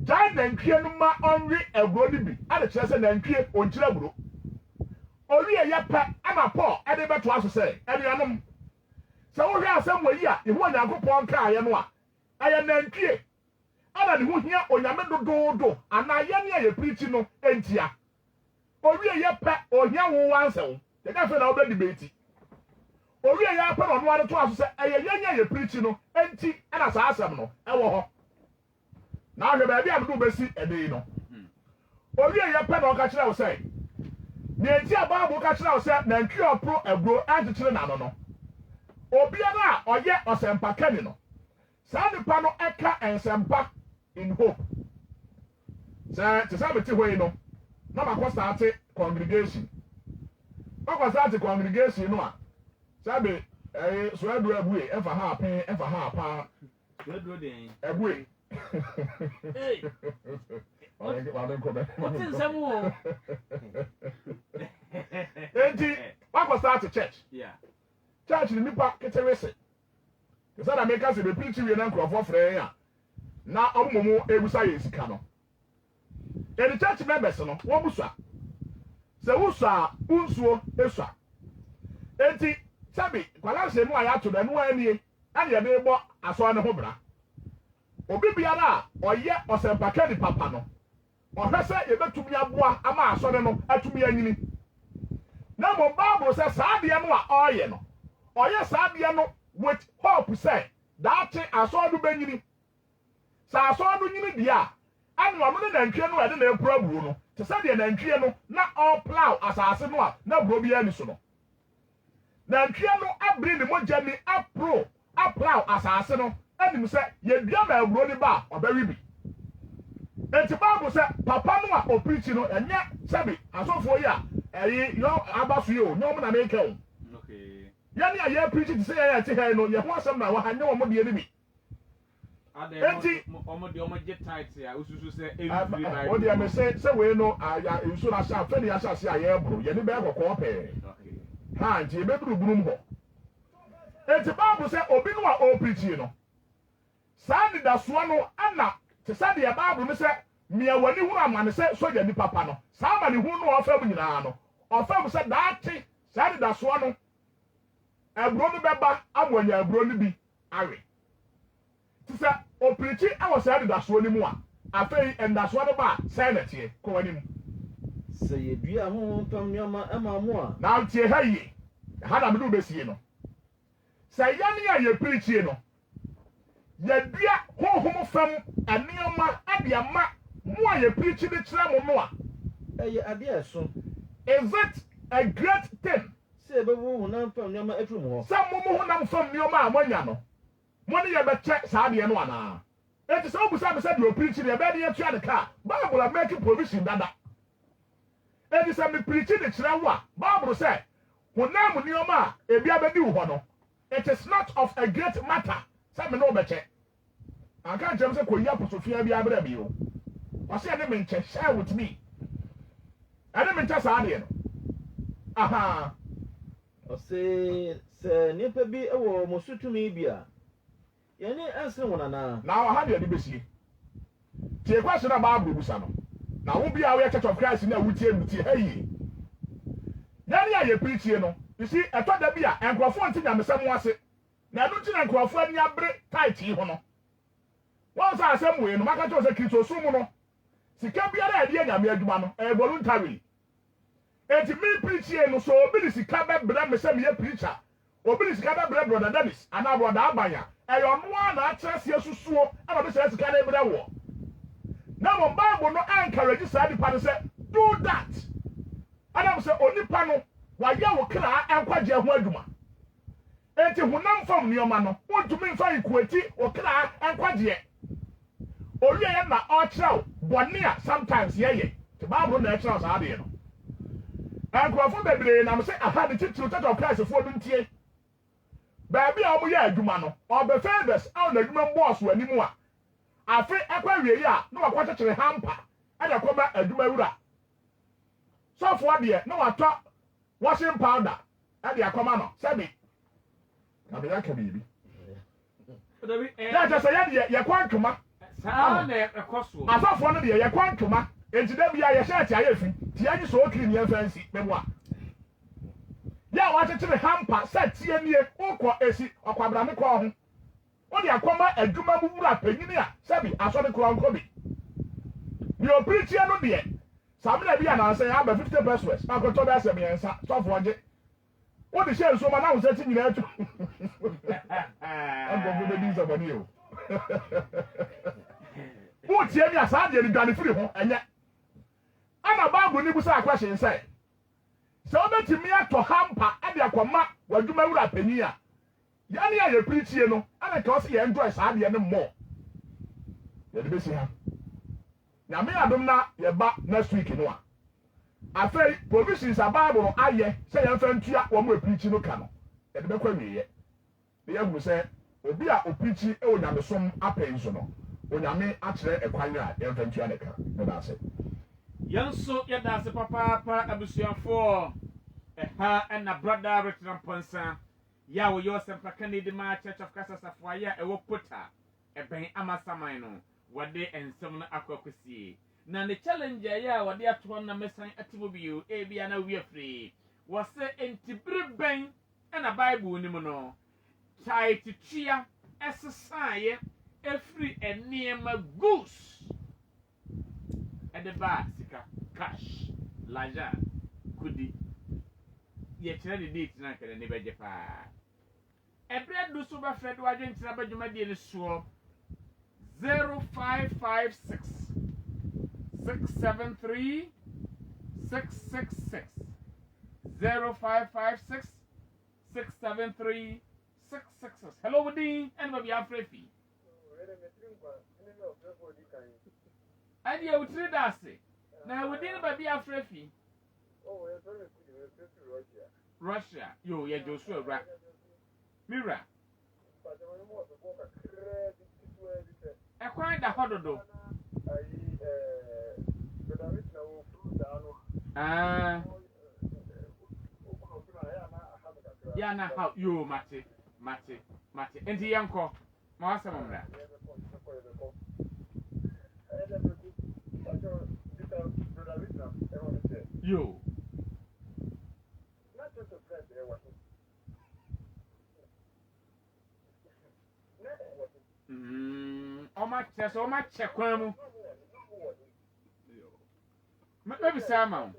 gyae nantwie no ma ɔnwe aburo no bi ade kyerɛ sɛ nantwie ɔnkyerɛ aburo owie yɛ pɛ ama Paul ɛde bɛto aso sɛ anuanom sɛ wohwɛ asɛm wɔ yi a Yehowa Nyankopɔn kaayɛ no a ɛyɛ nantwie ana ne ho hia onyame dododo ana ye ne ye preach no entia owie ye pe ohia wo wansew de ka fe na obe debate owie ye pe no no ade to aso se eye ye ye preach no enti ana sa asem no ewo ho na ahwe ba bia do besi ede no owie ye pe no ka kire wo se ne enti ababu ka kire wo se na ntwi opro ebro agikire na no no obiara oye osempa kani no saa nipa no eka ensempa in hope say to say beti hoyi no na ma start congregation ma start congregation no a sabe so edu ebue efa ha pen efa ha pa so edu den ebue hey what is them enti ma start church yeah church ni nipa keterese ke say na make us be preach we na nkrofo frɛ ya na omomo ebusa ye sika no the church members no wo busua se wusua unsuo esua enti sabi kwala se mu aya to da no anie ane ye be bo aso ne ho bra obi biara oye osempaka ni papa no ohwese ye betumi aboa ama aso ne no atumi anyini na mo bible se saade no a oye no oye saade no with hope say that aso do benyini sa aso do nyini dia anu anu na ntwe no ade na ekura buru no te sa de na ntwe no na all plow asase no a na buro bia ni so no na ntwe no abri ni mogya ni apro aplow asase no anim se ye bia ma buro ni ba obawi bi enti bible se papa no a oprichi no enye sabi asofo ya eyi yo abaso yo no na make o okay yani a ye preach ti se ya ti he no ye ho asem na wa hanye wo mo de ni bi enti omo get tight ya ususu se every by o de me say we no aya nsu na sha fe ni ya sha se aye bro ye ni be kokko pe okay ha nti e be duru bunum ho enti bible say obi no a o preach no sa ni da so no ana te sa de bible no say mia wani hu amane say soja ni papa no sa amane hu no ofam nyina no ofam say daati sa ni da so no ebro no beba amwanya ebro no bi awe tisa oprichi awo sa de daso ni mu a afei endaso no ba sai na tie ko wani mu sɛ yɛdua ho pam nneɛma ama mo a na tie ha yi ha na me do besie no sɛ yɛne a yɛ prichi no yɛdua honhom fam nneɛma ade ama mo a yɛ prichi de kyerɛ mo no a ɛyɛ adeɛ ɛso is it a great thing sɛ ɛbɛbu honam pam nneɛma afiri mu hɔ sɛ mo honam fam nneɛma a moanya no mo ne yɛ bɛkyɛ saa deɛ no anaa enti sɛ wobusa me sɛ deɛ oprichi deɛ ɛbɛde yɛtua ne ka bible a make provision dada enti sɛ me prichi de kyerɛ wo a bible sɛ honam nneɛma a ebi abɛdi wo hɔ no it is not of a great matter sɛ me ne wo bɛkyɛ anka nkyɛm sɛ kɔyi aposofia bi abrɛ mi o ɔsɛ ɛne me nkyɛ share with me ɛne me nkyɛ saa deɛ no aha ɔse sɛ nnipa bi wɔ mo so tumi bi a yɛne ɛnsene wo nanaa na ɔha deɛ de bɛsie tie kwasɛ no a bible busa no na wo bia woyɛ church of Christ na wotie mu tie ha yie yɛne a yɛ prichie no you see ɛtɔ da bi a nkurɔfoɔ nte nyamesɛm ho ase na ɛno nti na nkurɔfoɔ ani abere tight yi ho no wɔn sɛ asɛm wei no maka kyerɛ sɛ kristo som no sika biara a yɛde yɛ nyame adwuma no ɛyɛ voluntary enti me prichie no so obi de sika bɛbrɛ me sɛ meyɛ preacher obi de sika bɛbrɛ brother Dennis anaa brother Abanya ɛyɛ ɔno a na akyerɛ seɛ susuo ɛna ɔde hyɛ sika no brɛ wɔ na mo bible no encourage saa nipa no sɛ do that ɛna mo sɛ onipa no wayɛ wo kra ɛnkwagye ho adwuma enti honam fam nneɛma no wontumi mfa ikuati wo kra ɛnkwagye owie yɛ na ɔkyerɛw bɔne a sometimes yɛyɛ te bible na ɛkyerɛw saa adeɛ no nkurɔfo bebree nam sɛ aha de titiri church of Christ foɔ no ntie baabi a wɔyɛ adwuma no ɔbɛ favors a na adwuma mbɔɔso anim a afe ɛkɔ wie a na wakɔ kyekyere hampa ɛna kɔba adwuma wura sɔfoɔ deɛ na watɔ washing powder ɛde akɔma no sɛbi na bɛ yɛka biribi yɛ kyɛ sɛ yɛdeɛ yɛkɔ ntoma saa na ɛkɔ soɔ asɔfoɔ no deɛ yɛkɔ ntoma enti da bia yɛhyɛ ati ayɛ fi ti anyi so okiri ne yɛmfa nsi bɛmu a yɛ a wakyekyere hampa sɛ tie nie wokɔ esi ɔkwabrame kɔɔ ho Odi akoma adwuma mu wura panyini a sabi asɔre kura nko bi. Ni oprichi no de. Samina bi ananse ya ba 50 pesos. Akoto ba asem yensa. Sofo oje. Odi share so ma na wo seti nyina atu. Agbo be di zabani o. Wo tie mi asa de ni dwane firi ho enye. Ama Bible ni busa question say. So obetimi ato hampa ade akoma wadwuma wura panyin a. Yani ya ye preachie no, ana ka o se ye enjoy sa de ne mo. Ye de be si ha. Na me adom na ye ba next week no a. Afei provisions a Bible aye say ye mfa ntua wo mo preach no ka no. Ye de be kwa wiye. Be ye hu say obi a opreach e onyamesom apen so no. Onyame akire ekwan a ye mfa ntua ne ka. No da se. Yanso yada se papa abusuafo ha na brother Richard Ponsa ya wo yo sempakani de ma Church of Christ asafo ya e wo pota e ben amasaman no wode ensem no akwakusie na ne challenge ya wode ato na mesan atibo bio e bia na wi afri wo se entibiri ben na Bible ni mu no chai titua esesaye efri eniema goose edeba sika cash laja kudi ye tire de date na kere ne beje pa ebre do so ba fred wa dwentina ba dwuma de ne so 0556 673 666 0556 673 666 hello Woody and baby afrefi Adi ya utri dasi. Na within baby afrefi. Oh, it's very good. Russia. Yo, ya Joshua Ra. Mira. E kwa da hododo. Ah. Ya na how yo mate. Enti yanko. Ma wasa mamra. Yo. Oma chekwa mu. Maybe sama.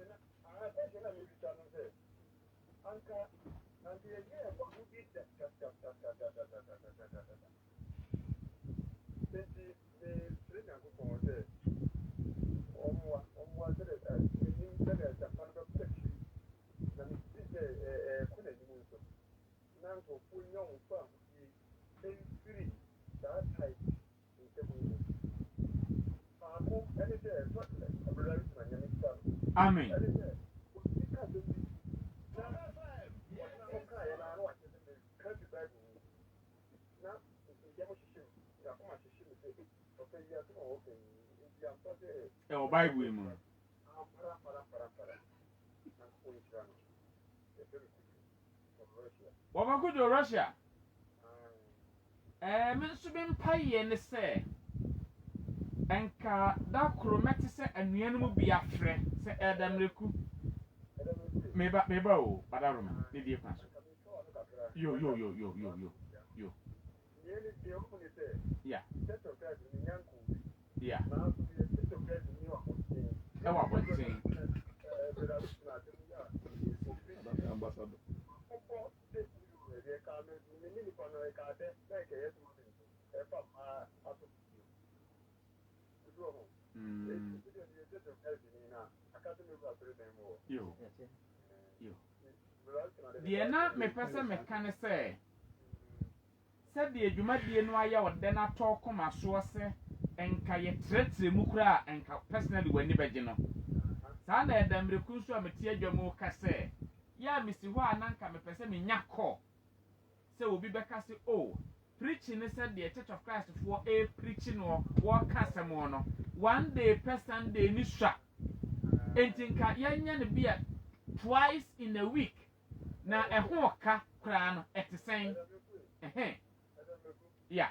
Amen. O Bible mu. Wama kujo Russia. Mensu bin paye ne se. Enka da kromete se anuanu mu biafre se edamreku. Meba o badaroma ne die kwa so. Yo. Yeah. Yeah. Ewa bontin. Ambassador. Yo. Die na me pese me kan se de adwuma die no aya wode na to koma so se enka ye tretre mu kura enka personally wani beje no sa na edamreku so ameti adwamu ka se ya misi ho ananka me pese me nyakọ se obi beka se oh preaching said the Church of Christ for a preaching or cast no one day per Sunday ni sha entinka yanya ne bia twice in a week na eho ka kra no etisen yeah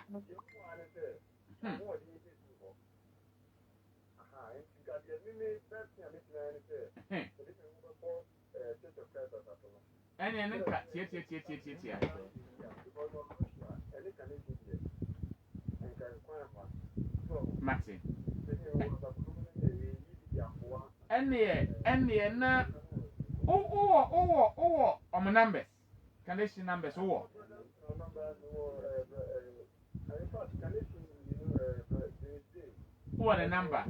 and then tie. mate ɛnneɛ na wowɔ ɔmo numbers connection numbers wowɔ wowɔ the number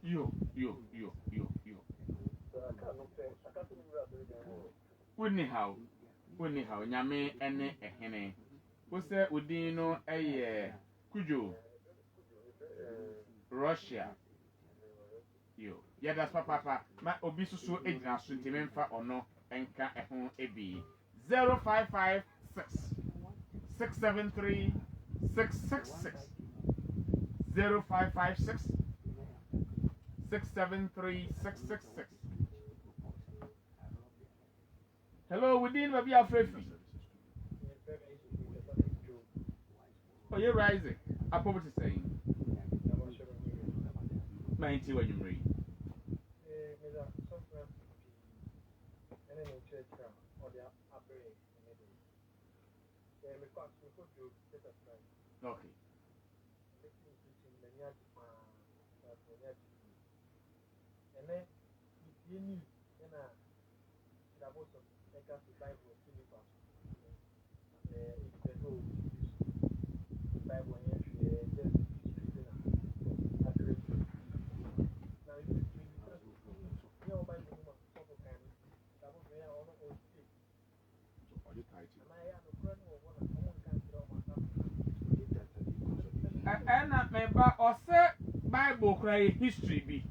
yo wonni haw nyame ɛne ɛhene wo sɛ wodin no ɛyɛ kujo Russia yo yɛda papa ma obi susu egyina so ntimi mfa ɔno ɛnka ɛho ebi 0556 673 666 0556 673 666 hello within baby afrefi oh you rising apo what you saying Mighty when you read. Okay. And member or say Bible cry history be.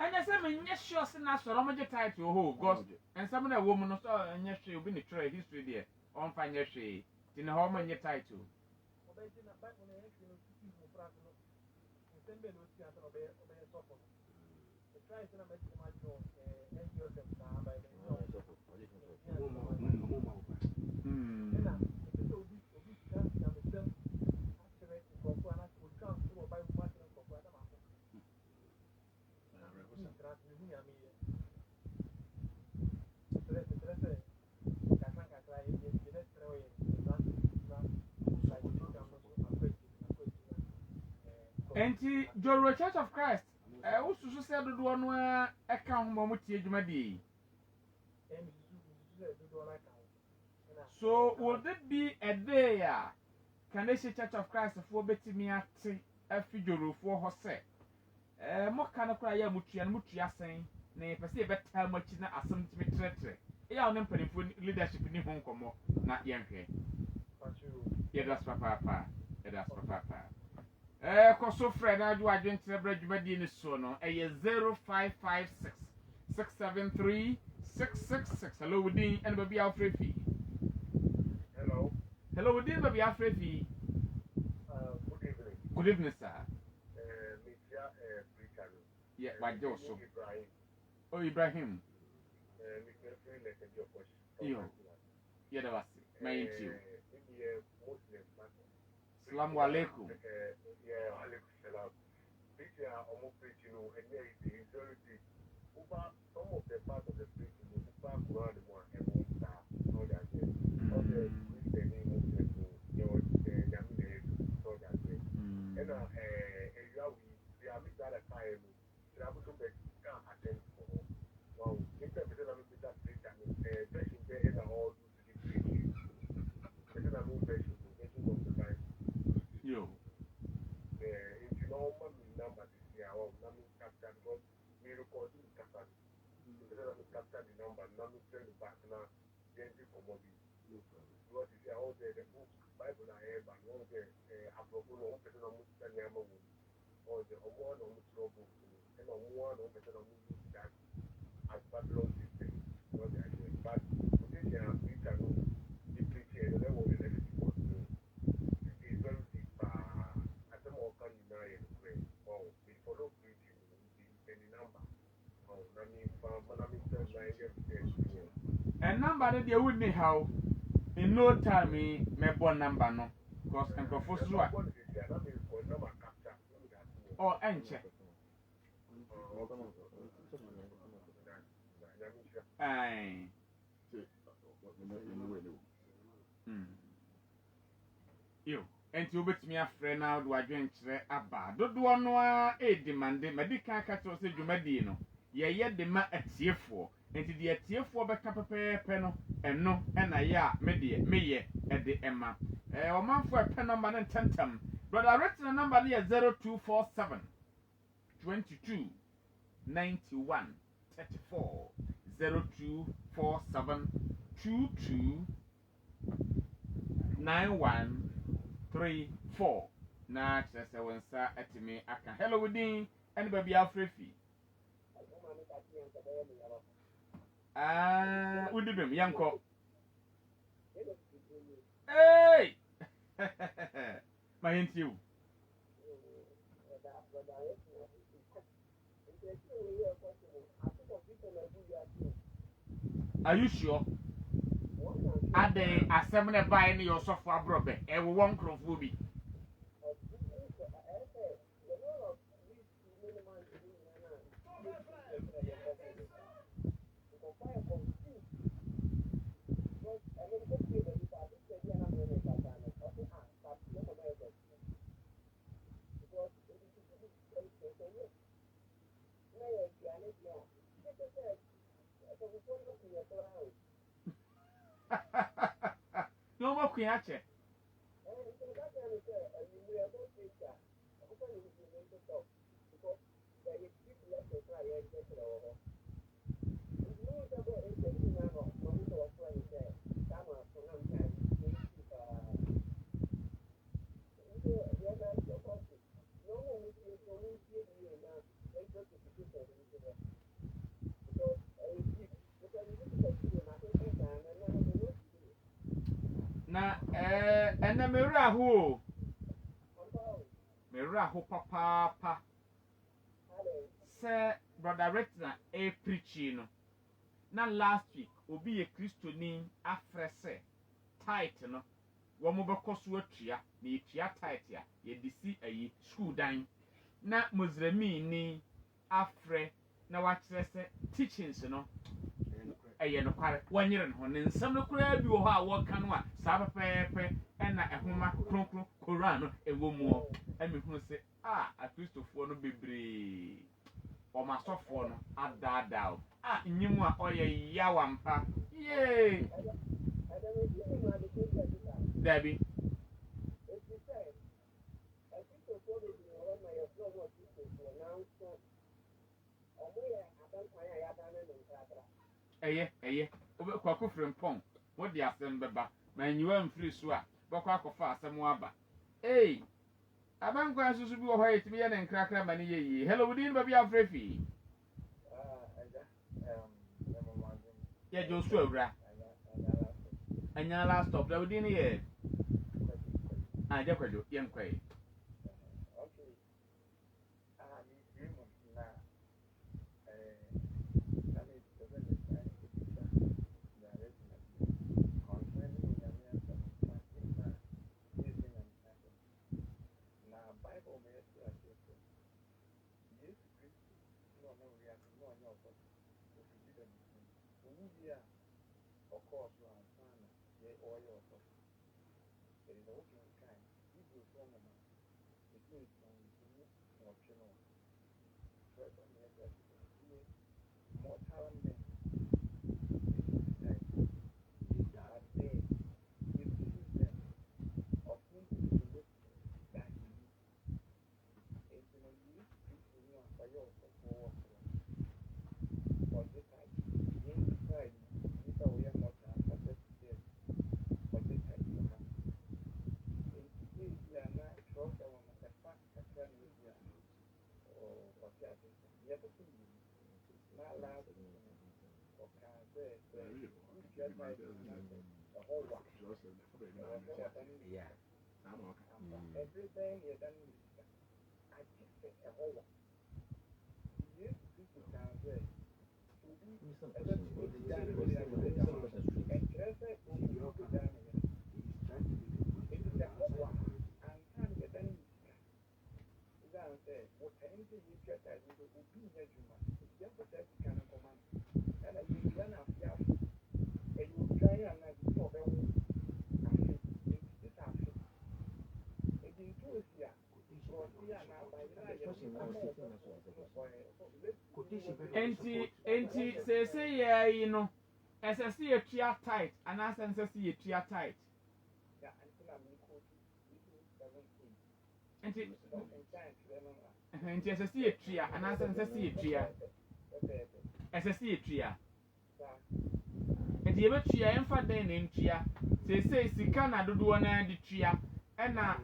And I say, me yes, sure, send us from the title, oh, ghost, and some of the woman also, and yes, you'll be the tray history there, on fine yes, in the home and your title. Enti Joro Church of Christ wosusu sɛ dodoɔ no ɛka ho ma motie dwumadi so would it be a day Canadian Church of Christ for betimi ate afi Jorofoɔ hɔ sɛ mo ka no kora yɛ mutua sen na pɛsɛ yɛbɛtaa mo akyi na asɛm timi trɛtrɛ ɛyɛ wo ne mpanimfoɔ leadership ni ho nkɔmmɔ na yɛnhwɛ yɛdas papaapa Koso Fred, I do adwene trebra dwumadi ne so no. 0556 673 666. Hello, Udin, and baby Alfrefi. Hello. Hello, Udin, baby Alfrefi. Good evening. Good evening, sir. Media Britain. Yeah, by Joseph. Ibrahim. Oh, Ibrahim. Mr. Free let your question. Yo. Yeah, that was it. My interview. Muslim. Assalamu alaikum. Yeah, alaikum salam. Preaching almost preaching and there is very big. Over some of the part of the preaching, over Quran more and more star. All that way. All the Christian Muslim, you know, Yamine, all that way. And you have we have that time. We have to be can't attend for. Wow, in terms of that preaching, preaching there is all to the preaching. Because I'm not preaching of the Bible. Yo. If you know my number this year, I'm captured because we recording captured. Because I'm captured the number, I'm send it back now. Then you come over. Because if you all the book, Bible I have, and all the approval, one person on which I am or the one on which trouble, and on one on person on which that as Babylon system. But today they are we can deeply change the level of everything was new. It's very deep. We follow preaching any number. And number that you wouldn't how in no time me born number no because and for oh and check Yo, enti wobetumi afrɛ na do adwenkyerɛ aba dodoɔ no a edimande medika ka kyerɛ sɛ dwumadi no yɛyɛ de ma atiefoɔ enti deɛ atiefoɔ bɛka pɛpɛɛpɛ no ɛno ɛna yɛ a meyɛ ɛde ɛma ɔmanfo ɛpɛ nɔmba no ntɛntɛm brother retina nɔmba no yɛ 0247 22 91 34 0247 22 9134 na kyerɛ sɛ wo nsa atumi aka hello wodin ɛne baabi afrɛ fi wodi bem yɛnkɔ hey ma yɛntie wo are you sure adɛn asɛm ne bae ne yɛ ɔsɔfo aborɔbɛ ɛwɔ wɔn nkurɔfoɔ bi no more kuyache na ene mewura ho papa se brother Retina preaching no na last week obi ye kristoni afrese tight no wo mo bekoso atua na etua tight ya ye disi ayi school dan na muzremi ni afre na wa kyerɛ sɛ teachings no ɛyɛ no kware wanyere no ne nsɛm no kura bi wɔ hɔ a wɔka no a saa pɛpɛɛpɛ ɛna ɛhoma kronkron koran no ɛwɔ mu ɛme hunu sɛ akristofoɔ no bebree ɔmasɔfoɔ no adaadaa nyim a ɔyɛ yawampa yee dabi ɛyɛ kwako frimpong wodi asɛm bɛba ma nyiwa mfiri so a bɛkɔ akɔfa asɛm aba abankwa nso bi wɔ hɔ yɛtumi yɛ ne nkrakra ma ne yɛ yie hello wodin ba bi afrɛ fi yɛ Joshua awura anya last stop da wodin yɛ agya kwadwo yɛnkɔe enti say yeah no SSC a tria tight and as SSC a tria tight enti SSC a tria and as SSC a tria SSC a tria enti ebe tria emfa den na tria say sika na dodo na di tria ena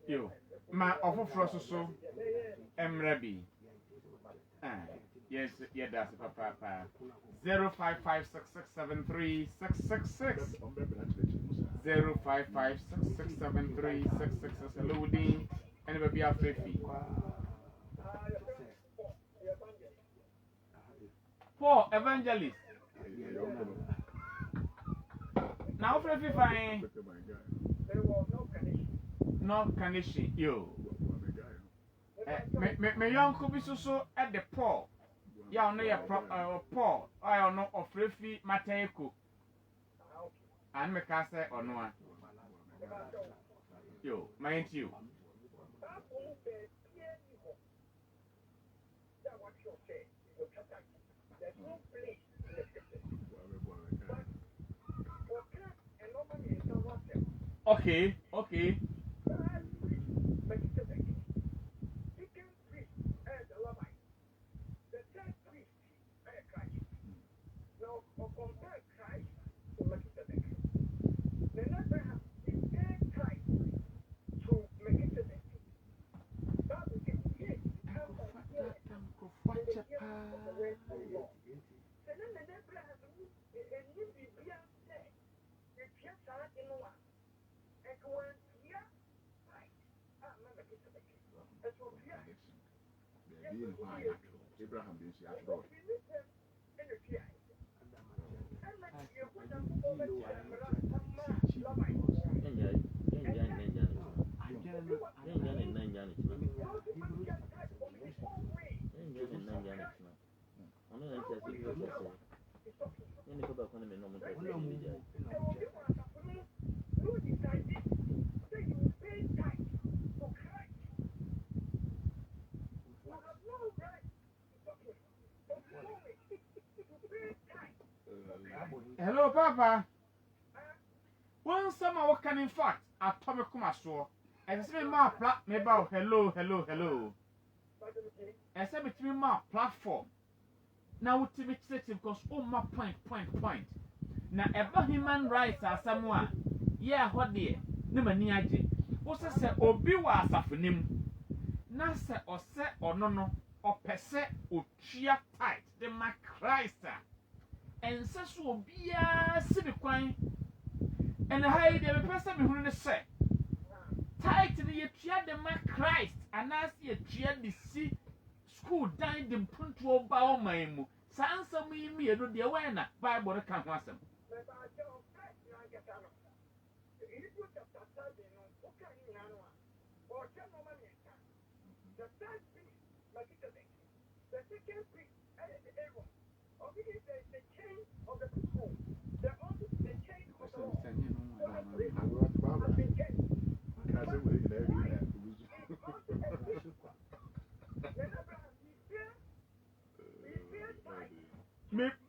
yo ma ofofro so emrabi yes yeah that's papa 0556673666 0556673666 loading and baby afrefi Paul Evangelist now afrefi fine no connection yo me yonko bi so at the Paul ya no ya Paul I no ofrefi mateko and me ka say ono a yo mind you okay Abraham is your God. Hello papa one summer what can in fact atomic maso and say ma me ba hello and say between ma platform now what to be sensitive because my point na eba human rights asamwa yeah what there na mani age wo se obi wa asafonim na se ose ono no opese otria tight the ma Christ and so obia sibi kwan and how the person me hunu say tight the yetua the ma Christ and as yetua the see school dan the punto ba o man mu sansa mu yimi edo de we na Bible ka ho asem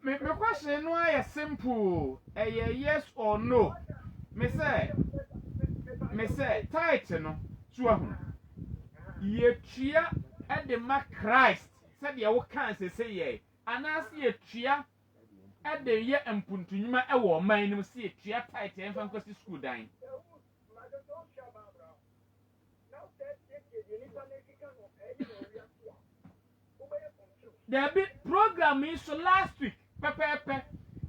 Me question no is simple. yes or no. Me say tight no so ahu. Ye tua e de ma Christ. Said ye wo kan say ye. Anas ye tua e de ye empuntunyuma e wo man nim se ye tua tight e mfa nkosi school dan. There be program is so last week pepepe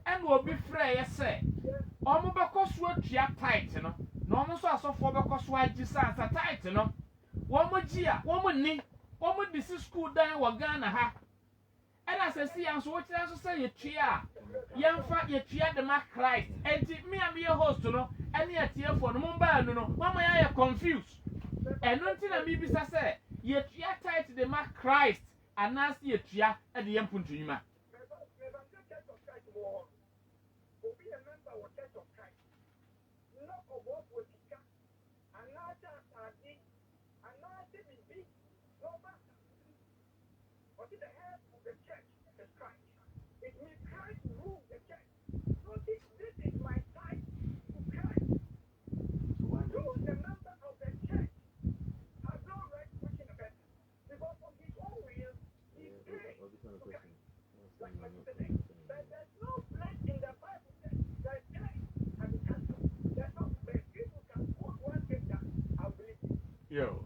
and will be free say omo beko so atua tight no na omo so asofo beko so agisa sa tight no womo gia womo ni womo disi school dan wo Ghana ha and as I see am so what you say ye tua yemfa ye tua de ma Christ enti me am your host no any atie for no mba no mama ya confused eno nti na mi bisa say ye tua tight de ma Christ anas ye tua e de yempuntunyuma yo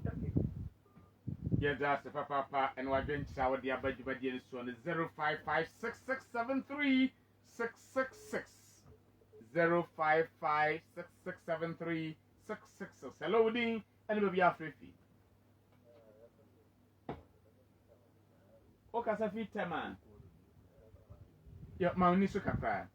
yeah, that's the papa and we're going to shower the abadibadi so on 0556673 666 0556673 666. Hello, Dean, and maybe after fee. Okay, so fit man. Yeah, my nisu kakra.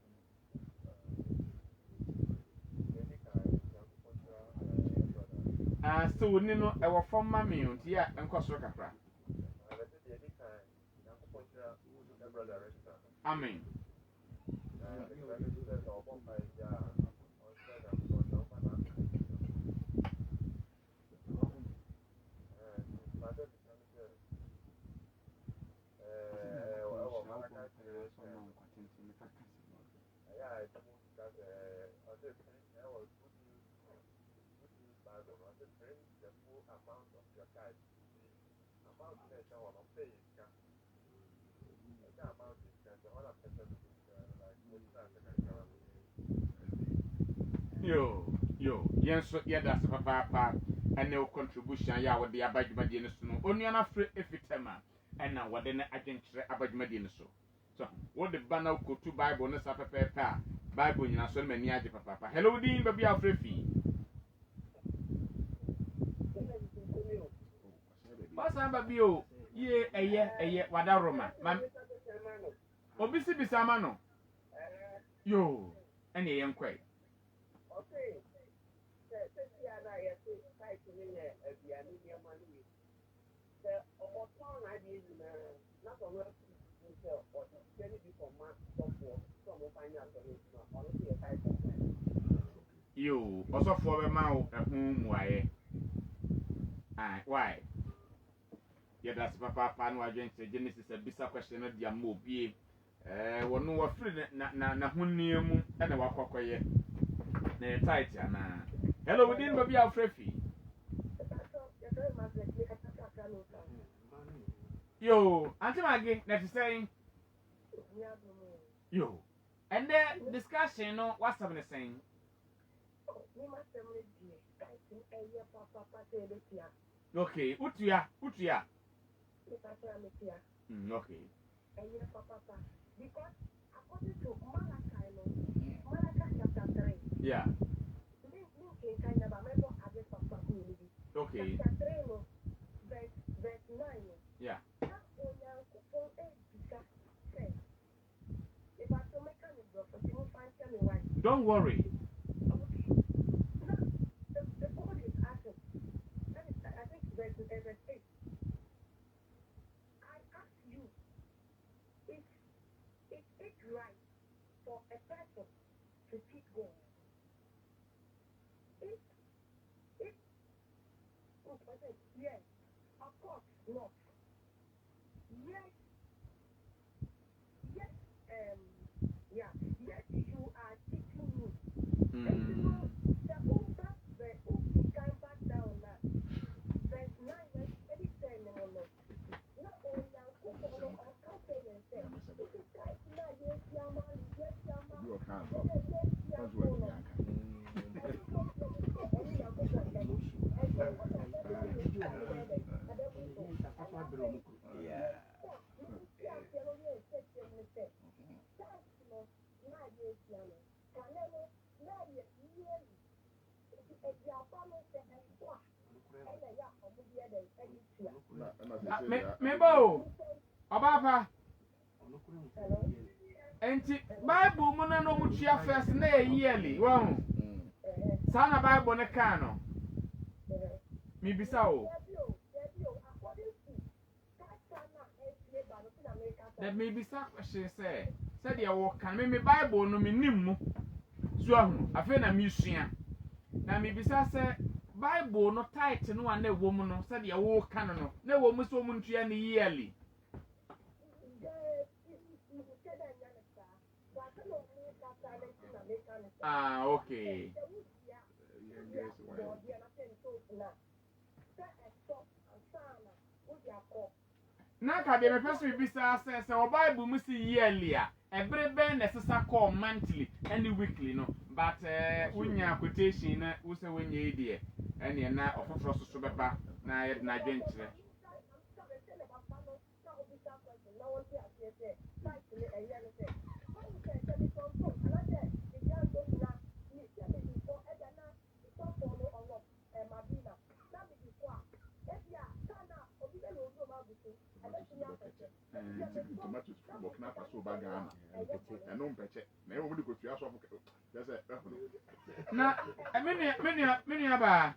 So we know our form mammy on here and cost kakra. Amen. Yo, yes, yeah, that's a papa, and no contribution. Yeah, with the abajimadian so only an afraid if it's a man, and now what then I think abajimadian so what the banner go to Bible, no supper paper, Bible, you know, so many aja papa. Hello, Dean, baby, afraid fee. What's up, baby? Ye, a year, what a Roma, man. Obisi bisamano. Yo, and a young quay. You also for a mouth at home, why? Why? Yeah, that's papa, pan, why Genesis a bizarre question of the mobile. One no free na hunium and a walk away. Ne tight, hello, we didn't be our free. Yo, Auntie Maggie, that's saying. Yo, and the discussion, no, what's happening saying? Okay, Utia. Okay. Because according to Malachi chapter 3, yeah. Okay. Chapter 3, verse 9. Yeah. Don't worry. The God is asking. I think verse 8. I ask you, is it right for a person to cheat God? Yes, of course not. Yes, yes, you are teaching Mebo Obapa enti Bible mu na no mutua first na yearly wo sa na Bible ne kan no mi bisa o that may be sacrifice say said ya wo kan me Bible no me nim mu so ahunu afa na mi sua na me bisa say Bible no tight no an na wo mu no said ya wo kan no na wo mu so mu ntua ne yearly okay na ka de me person bisa say o Bible mu si yearly a every ben necessary call monthly and weekly no but unya quotation na wo say wonya idie ene na ofoforo so beba na ye na dwenkyere tomatoes from Burkina Faso Bagana and no peche. Never would go to your shop. na many aba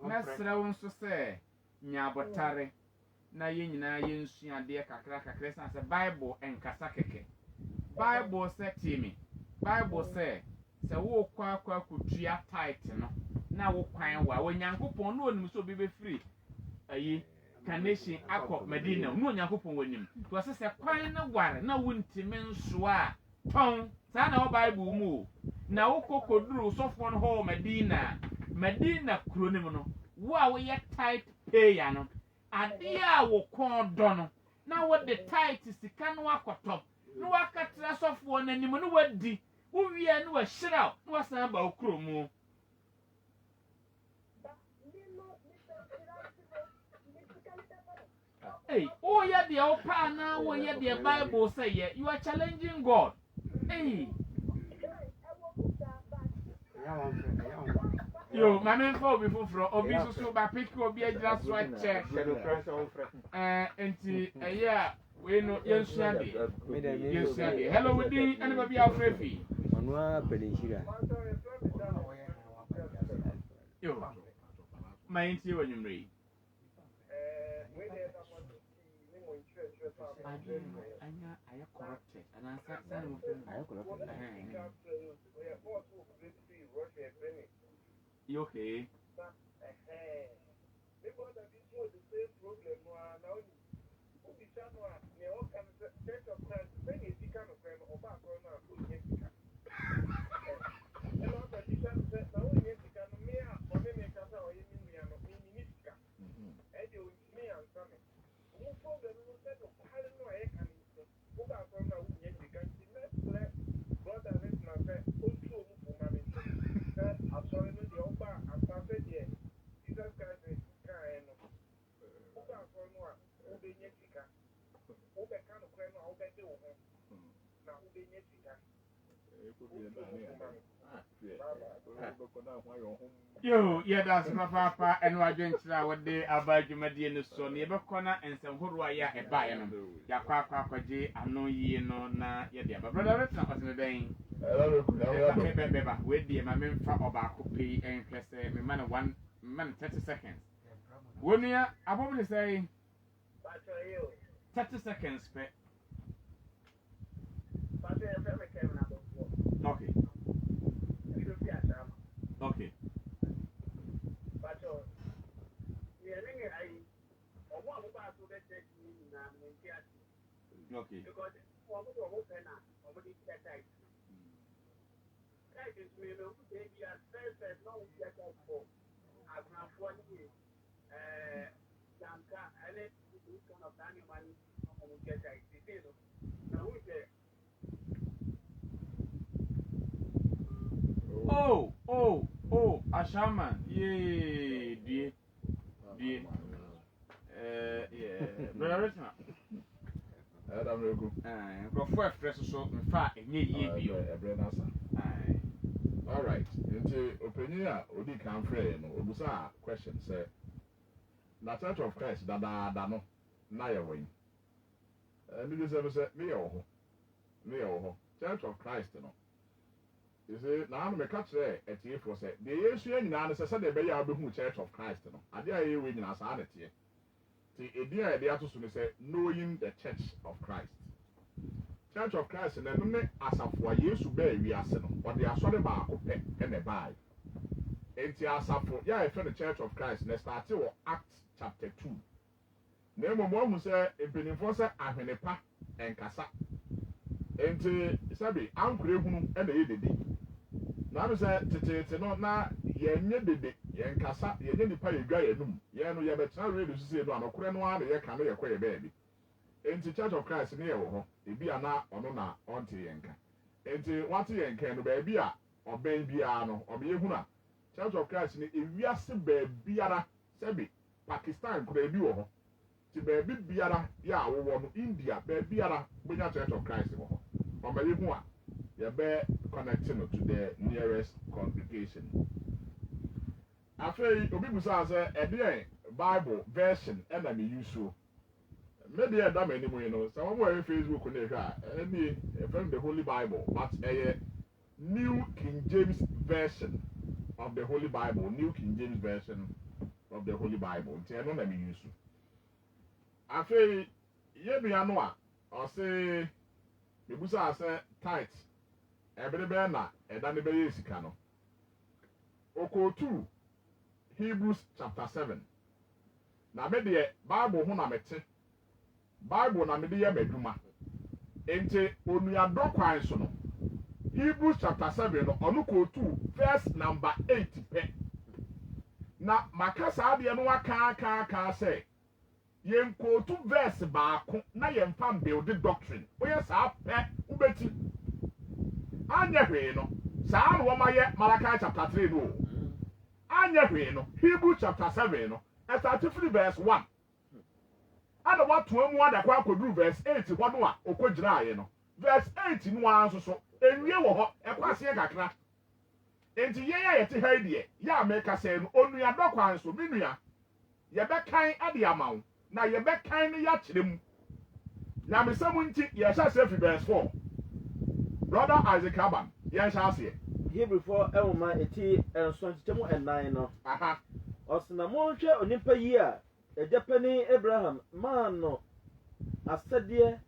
na sra won so say nya botare na ye nyina ye nsua de kakra san say Bible enkasa keke Bible say timi Bible say wo kwa kutua tight no na wo kwan wa Nyankopon no onim so bi be free ayi Kanation akọ Medina no Nyankopon wanim to se kwan na ware na wontime nso a ton sa na Bible mu na wo kokoduru sofo no ho Medina kronim no wo a wo ye tight payer no ade a wo kon do no na wo de tight sika no akotop no wakatra sofo nanim no wadi wo wie no wa hyira no wasan ba okromu hey, oh yeah, the opa now, oh yeah, the Bible say yeah, you are challenging God. Hey, yo, my man for before from Obi so ba pick Obi just right check. Yeah, we know yes, Sunday. Yes, Sunday. Hello, we did anybody out free. Manua Pelinshira. Yo, my auntie when you read. I corrupted, and I said, you okay? Yo, yeah, that's my papa, and I didn't say what day about you, my dear, so never corner and some who are ya a buy and ya papa, I know ye no, na, yeah, but brother, it's not the day. Wait, dear, my men for about copy and press a man of 1 minute 30 seconds. When you I probably say 30 seconds, pet. Okay. Okay. Okay. Oh, Ashaman. Yeah, dear. Yeah. Brother Richard. I'm very good. Go for a fresh so in fact, a year. A brand answer. All right. Nti opanyin a odi kan frɛ no obusa question sɛ na Church of Christ dadaada no na yɛ wɔ yi. Me bi sɛ me yɛ wɔ hɔ. Church of Christ no. You see, na ano meka kyerɛ atiefo sɛ deɛ yɛsua nyinaa no sɛ sɛdeɛ ɛbɛyɛ a wobɛhu Church of Christ no. Ade a yɛyɛ wei nyinaa saa na teɛ. Ti edi a yɛde ato so no sɛ knowing the Church of Christ. Church of Christ na no ne asafo a Yesu bɛɛ wiase no ɔde asɔre baako pɛ ɛna ɛbaeɛ. Enti asafo yɛ a yɛfrɛ no Church of Christ na starte wɔ Acts chapter 2. Na mmom wɔhu sɛ mpanimfoɔ sɛ ahwene pa ɛnkasa. Enti sɛbi ankora ehunu ɛna ɛyɛ dede. Na ano sɛ teteete no na yɛnyɛ dede yɛnkasa yɛnyɛ nipa yɛdwa yɛnum yɛn no yɛbɛtena radio so sie no anɔkorɛ no ara na yɛka no yɛkɔ yɛ baabi. Enti Church of Christ ne yɛ wɔ hɔ ebi a na ɔno na ɔnte yɛn ka. Enti wate yɛn ka no baabi a ɔbɛn biara no ɔbɛyɛ hunu a Church of Christ ne ewiase baabiara sɛbi Pakistan kora ebi wɔ hɔ. Ti baabi biara yɛ a wɔwɔ no India baabiara benya Church of Christ wɔ hɔ. Ɔbɛyɛ hu a yɛbɛ connecting to the nearest congregation. Afei obi busa sɛ ɛdeɛ Bible version ɛna me use so. Me deɛ ɛda m'anim yi no sɛ wɔn wɔ Facebook ne hwɛ a ɛni ɛfɛn the Holy Bible but ɛyɛ New King James version of the Holy Bible, New King James version of the Holy Bible. Nti ɛno na me use. Afei yɛ nua no a ɔse mebusa sɛ tight ɛbere bɛyɛ na ɛda ne bɛyɛ sika no. Okotu Hebrews chapter 7. Na me deɛ Bible ho na mete. Bible na me de yɛ m'adwuma. Enti onuadɔ kwan so no. Hebrews chapter 7 no ɔno kotu verse number 8 pɛ. Na maka saa deɛ no aka sɛ yɛn kotu verse baako na yɛn fam build doctrine. Oyɛ saa pɛ ubeti. Anya hwee no. Saa no wɔma yɛ Malachi chapter 3 no. Anya hwee no. Hebrews chapter 7 no. Ɛstart from verse 1. Ana watu emu adakwa akoduru verse 8 hɔ no a okogyiraaye no. Verse 8 no anso so enwie wɔ hɔ ɛkwase kakra. Enti yɛn a yɛte ha deɛ yɛ America sɛ no onua dɔkwan so minua yɛbɛkan ade ama wo na yɛbɛkan ne yɛakyerɛ mu. Nyamesɛm nti yɛhyɛ sɛ fi verse 4. Brother Isaac Aban yɛn hyɛ aseɛ. Hebrew ɛwoma eti nsɔnkyɛmu 9 no. Aha. Ɔsena monhwɛ onipa yi a ɛgyapani Abraham maa no asɛdeɛ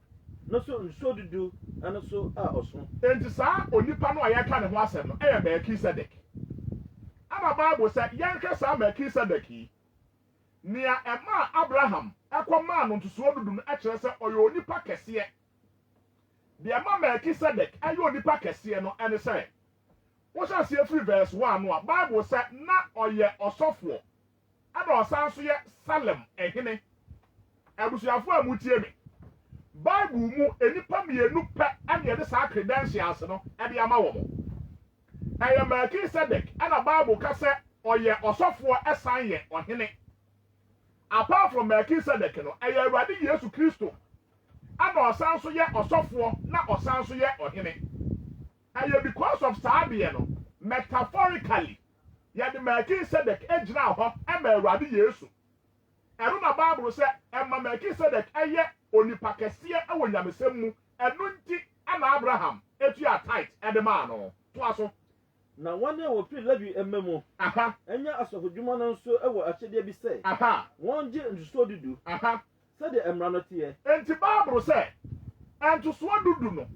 no so nsodudu ɛno so a ɔso. Enti saa onipa no a yɛka ne ho asɛm no ɛyɛ Melkisedek. Ama Bible sɛ yɛnhwɛ saa Melkisedek yi nea ɛma Abraham ɛkɔmaa no ntosoɔ dudu no ɛkyerɛ sɛ ɔyɛ onipa kɛseɛ. Deɛ ɛma Melkisedek ɛyɛ onipa kɛseɛ no ɛne sɛ wohyɛ aseɛ firi verse 1 no a Bible sɛ na ɔyɛ ɔsɔfoɔ ɛna ɔsan so yɛ Salem ɛhene. Abusuafo a mutie me. Bible mu enipa mmienu pɛ ɛna yɛde saa credentials no ɛde ama wɔn. Ɛyɛ Melkisedek ɛna Bible ka sɛ ɔyɛ ɔsɔfoɔ ɛsan yɛ ɔhene. Apart from Melkisedek no ɛyɛ Awurade Yesu Kristo ɛna ɔsan so yɛ ɔsɔfoɔ na ɔsan so yɛ ɔhene. Ɛyɛ because of saa deɛ no metaphorically yɛde Melkisedek egyina hɔ ɛma Awurade Yesu. Ɛno na Bible sɛ ɛma Melkisedek ɛyɛ onipa kɛseɛ ɛwɔ nyamesɛm mu ɛno nti ɛna Abraham etua tithe ɛde maa no. Toa so. Na wɔn a wɔfiri Levi ɛmɛ mu. Aha. Ɛnyɛ asɔfodwuma no nso ɛwɔ akyɛdeɛ bi sɛ. Aha. Wɔn gye ntosoɔ dudu. Aha. Sɛdeɛ mmara no teɛ. Enti Bible sɛ ntosoɔ dudu no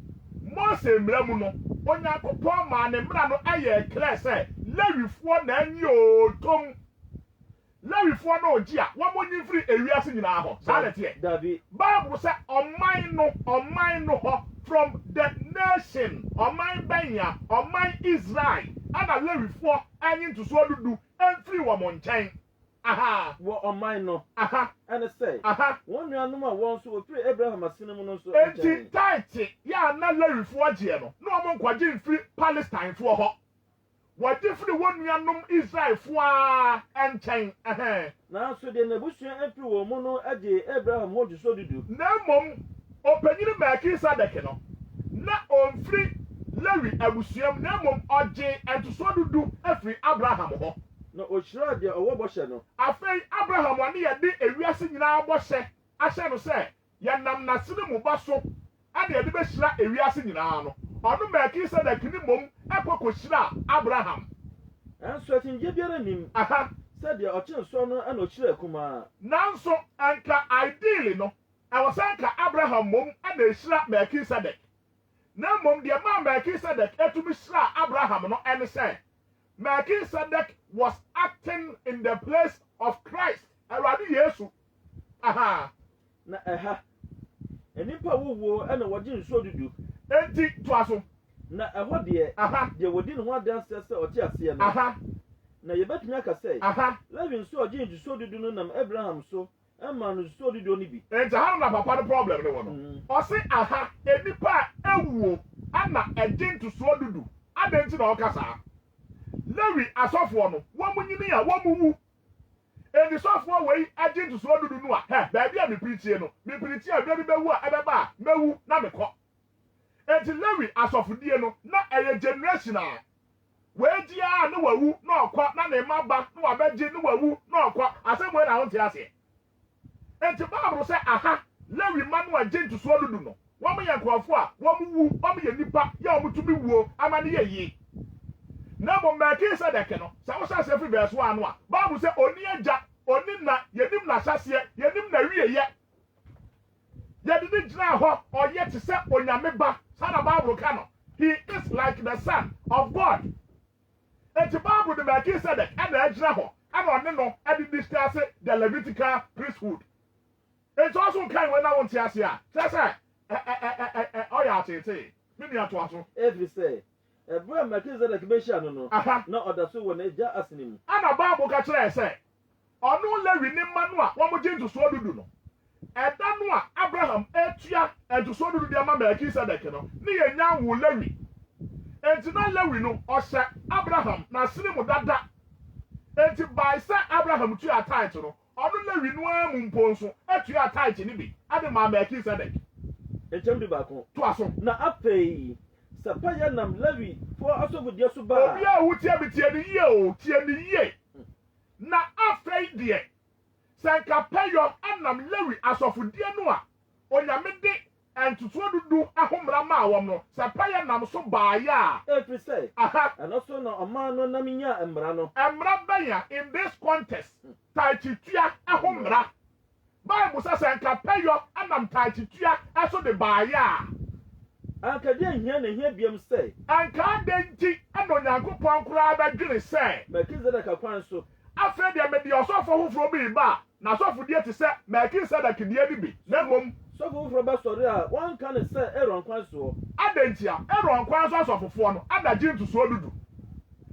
Mose mmara mu no Onyankopɔn maa ne mmara no ɛyɛ clear sɛ Lewifoɔ na anyi otom. Lewifoɔ no ogye a wɔn mo nyi firi ewiase nyinaa hɔ. Saa na teɛ. Dabi. Bible sɛ ɔman no hɔ from the nation ɔman bɛnya ɔman Israel ana Lewifoɔ anyi ntosoɔ dudu ɛmfiri wɔn nkyɛn. Aha. Wɔ ɔman no. Aha. Ɛne sɛ. Aha. Wɔn nuanom a wɔn nso wɔfiri Abraham asene mu no nso. Enti taiti yɛ ana Lewifoɔ gyeɛ no na wɔn nkɔgye mfiri Palestinefoɔ hɔ. Wɔgye firi wɔn nuanom Israelfoɔ nkyɛn. Nanso deɛ n'abusua afiri wɔn mu no agye Abraham ho ntosoɔ dudu. Na mmom ɔpanyin Melkisedek no na ɔmfiri Lewi abusuam na mom oje entoso dudu afiri Abraham ho. Na ochira de owo bɔhyɛ no. Afei Abraham wani yɛde ewiase nyinaa bɔhyɛ ahyɛ no sɛ yɛnam n'asene mu ba so ade yɛde bɛhyira ewiase nyinaa no. Ɔno Melkisedek ni mom ɛkɔkɔhyira Abraham. Ɛnso atinje biara nim. Aha. Sɛdeɛ ɔkye nsɔ no ɛna ɔkyerɛ kumaa. Nanso anka ideally no ɛwɔ sɛ nka Abraham mom ɛna ehyira Melkisedek. Na mom deɛ ma Melkisedek etumi hyira Abraham no ɛne sɛ Melkisedek was acting in the place of Christ. Awurade Yesu. Aha. Na ɛha. Enipa wowo ɛna wɔgye nsuo dudu. Enti to aso. Na ɛhɔ deɛ. Aha. Deɛ wɔdi ne ho adanse sɛ ɔte aseɛ no. Aha. Na yɛbɛtumi aka sɛ. Aha. Levi nso ɔgye nsuo dudu no nam Abraham so ɛma no nsuo dudu no bi. Enti ha na papa no problem ne wɔ no. Ɔse aha enipa ewuo ana ɛgye ntosoɔ dudu. Adɛn nti na ɔka saa. Lewi asɔfoɔ no wɔn mu nyini a wɔn mu wu. Edi sɔfoɔ wei agye ntosoɔ dudu no a baabi a mepiritie no mepiritie a baabi bɛwu a ɛbɛba a mewu na mekɔ. Enti Lewi asɔfodie no na ɛyɛ generation a weji a ne wawu na ɔkɔ na ne maba na wabɛgye ne wawu na ɔkɔ asɛm wei na ho te aseɛ. Enti Bible sɛ aha Lewi ma no agye ntosoɔ dudu no wɔn yɛ nkurɔfoɔ a wɔn wu wɔn yɛ nipa yɛ wɔn tumi wuo ama ne yɛ yie. Na mo Melkisedek no sɛ wohyɛ asɛ firi verse 1 no a Bible sɛ oni agya oni na yɛnim na hyɛseɛ yɛnim na wieyɛ yɛde ne gyina hɔ ɔyɛ te sɛ onyame ba saa na Bible ka no he is like the son of God. Enti Bible de Melkisedek ɛna agyina hɔ ɛna ɔne no ɛde discuss the Levitical priesthood. Enti ɔso nkan wei na wɔn te ase a kyerɛ sɛ ɔyɛ atete me nua to aso. Every say ɛbɛrɛ Melkisedek bɛhyia no no. Aha. Na ɔda so wɔ n'agya asene mu. Ana Bible ka kyerɛ sɛ ɔno Lewi ne mma no a wɔn gye ntosoɔ dudu no ɛda no a Abraham etua ntosoɔ dudu de ama Melkisedek no ne yɛ nya wo Lewi. Enti na Lewi no ɔhyɛ Abraham n'asene mu dada. Enti by sɛ Abraham tua tithe no ɔno Lewi no a mu mpo nso atua tithe ne bi ade ma Melkisedek. Nkyɛn bi baako. To aso. Na afei sapa yɛ nam Lewi fo asɔfodie so baa. Obi a wotie bi tie ne yie o tie ne yie. Na afei deɛ sɛ nka pɛyɔ anam Lewi asɔfodie no a onyame de ntotoɔ dudu ahomra ma wɔm no sɛ pɛyɛ nam so baayɛ a Every say. aha Ɛno so na ɔman no nam nya mmara no. mmara bɛnya in this contest taititua ahomra Bible sɛ nka pɛyɔ anam taititua ɛso de baayɛ a Ankadeɛ nhia na nhia biam sɛ. anka adɛn nti ɛna Onyankopɔn koraa bɛdwene sɛ Melkisedek akwan so. afei deɛ mede ɔsɔfo foforɔ bi ba na asɔfodie te sɛ Melkisedek deɛ bi na mmom Sɔfo foforɔ bɛsɔre a wɔnka ne sɛ Aaron kwan soɔ. adɛnti a Aaron kwan so asɔfofoɔ no adagye ntosoɔ dudu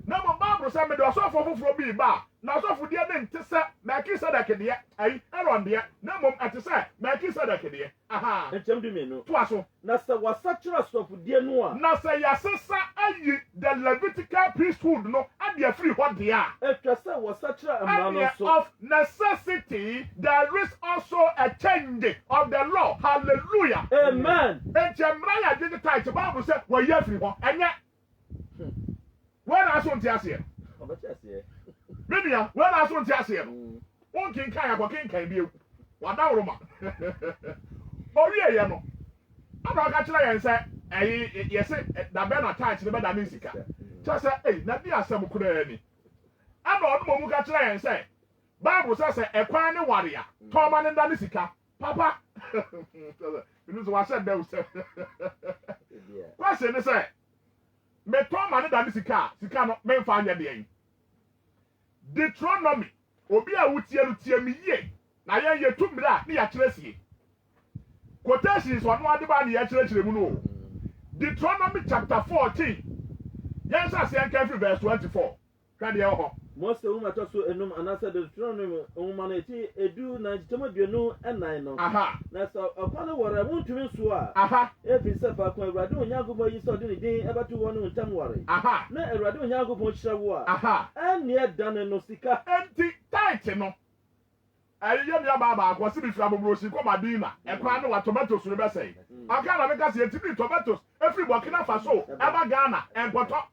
na mmom Bible sɛ mede ɔsɔfo foforɔ bi ba na asɔfodie ne nte sɛ Melkisedek deɛ ayi Aaron deɛ na mmom ɛte sɛ Melkisedek deɛ aha Nkyɛn du mmienu. toa so Na sɛ wasakyerɛ asɔfodie no a. na sɛ yɛasesa ayi the Levitical priesthood no ade afiri hɔ deɛ a Atwa sɛ wasakyerɛ mmara no and so. of necessity there is also a change of the law. Hallelujah. Amen. Enti mmara ya de tight Bible say wo ye afiri hɔ. Ɛnyɛ. Where aso nti aseɛ. Ɔbɛkyɛ aseɛ. Bibia, where aso nti aseɛ no. Won kinkan akɔ kinkan bi ewu. Wada woroma. Owie ye no. Ana aka kyerɛ yɛn sɛ ɛyi yɛse da bɛ na tight ne bɛ da ne sika. Kyerɛ sɛ na bi asɛm kura ni. Ana ɔno mu ka kyerɛ yɛn sɛ Bible sɛ ɛkwan ne ware a tɔma ne da ne sika. Papa. Ini so wase da usɛ. Question ne sɛ me tɔma ne da ne sika no me mfa anya de yin. Deuteronomy obi a wotie no tie me yie na yɛ tumira ne ya kyerɛ sie. Quotations ɔno ade ba ne ya kyerɛ mu no. Deuteronomy chapter 14. Yɛn sɛ asɛn kan fi verse 24. Hwɛ deɛ wɔ hɔ. Mose nwoma ɛtɔ so enum anasɛ Deuteronomy nwoma no eti edu na nkyɛn aduonu ɛnan no. Aha. Na sɛ ɔkwan no wɔre wontumi nso a. Aha. Efi sɛ faako Awurade Onyankopɔn yi sɛ ɔde ne din ɛbɛto wɔn no ntam wɔre. Aha. Na Awurade Onyankopɔn hyira wo a. Aha. Ɛnneɛ dane no sika. Enti tight no ɛyɛ mi aba baako ɔsi mi fira bobrosi kɔ Madina ɛkwan no wa tomatoes no bɛ sɛn ɔka na mi ka se eti bi tomatoes efiri Burkina Faso ɛba Ghana ɛnkɔtɔ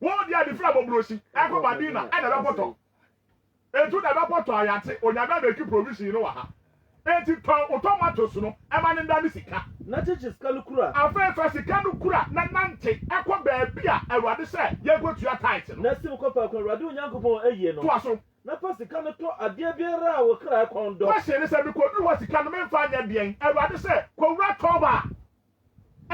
wɔn di adi fira bobrosi ɛkɔ Madina ɛna bɛ pɔtɔ etu na bɛ pɔtɔ ayate onyame abɛki provision no wɔ ha eti tɔn tomatoes no ɛma ne nda ne sika na kyekye sika no kura afɛɛfɛ sika no kura na nante ɛkɔ baabi a Awurade sɛ yɛnkɔ tua tithe no na sim kɔ paako Awurade Onyankopɔn ayie no toa so na pa sika no tɔ adeɛ biara a wɔkra kɔn dɔ wɔhyɛ ne sɛ mekɔduru hɔ sika no memfa nyɛ deɛn Awurade sɛ kɔwura tɔɔba a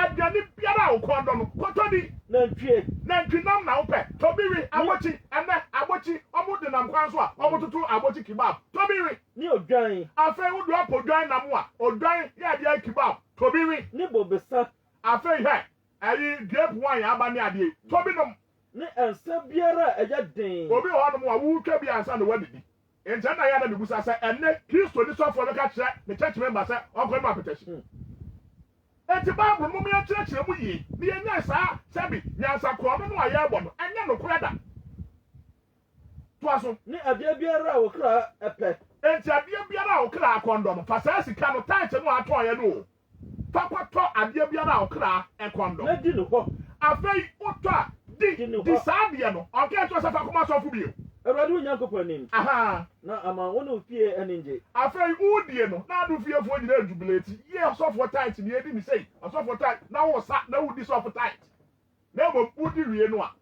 aduane biara a wokɔn dɔ no kɔtɔ di nantwinam na wopɛ tɔbiri abɔkyi ɛnɛ abɔkyi ɔmo de nam kwan so a ɔmo toto abɔkyi kebab tɔbiri ne odwan afei wodo apɔ odwan nam a odwan yɛ adeɛ kebab tɔbiri ne bobesa afei hɛ ɛyi grape wine aba ne adeɛ tɔbi nom ne nsa biara a ɛyɛ den obi wɔ hɔnom a wotwa bi ansa na wadidi nkyɛn na yɛ na mebusa sɛ ɛnɛ kristo ni sɔfoɔ bɛka kyerɛ ne church member sɛ ɔnkɔ ma apɛtɛhyi eti Bible no mu yɛkyerɛkyerɛ mu yie ne yɛnya saa sɛbi nyansakorɔ no a yɛrebɔ no ɛnyɛ nokorɛ da toa so ne adeɛ biara a wɔkra ɛpɛ enti adeɛ biara a wɔkra akɔndɔ no fa saa sika no tankye no atɔɔyɛ no o fa kɔtɔ adeɛ biara a wɔkra ɛkɔndɔ na di no hɔ afei wotɔ a di saa adeɛ no ɔnkɛ nto sɛ fa kɔma sɔfo bio Awurade Onyankopɔn anim aha na ama wo ne ofie ani ngye afei wodie no na ado fiefoɔ nyina ajubileti yɛ ɔsɔfoɔ tight ne yɛdi ne sei ɔsɔfoɔ tight na wo sa na wodi sɔfo tight na mmom wodi wie no a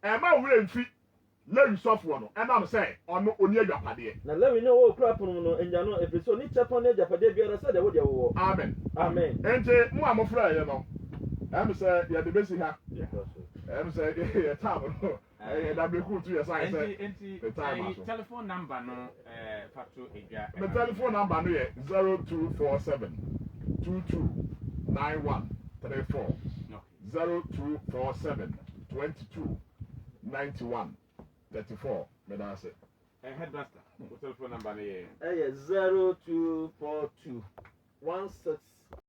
ɛma wura mfi Lewi sɔfoɔ no ɛnam sɛ ɔno oni adwapadeɛ na Lewi ne wɔ kura pono no enya no ɛfiri sɛ ɔne kyɛpɔn ne adwapadeɛ biara sɛ deɛ wode wɔ amen enti mo a mofrɛ yɛ no ɛm sɛ yɛde bɛsi ha ɛm sɛ yɛ tam no da beku tu yɛ san sɛ telephone number no fato edwa the telephone number no yɛ 0247 229134 0247 229134 medase headmaster telephone number no yɛ 0242 166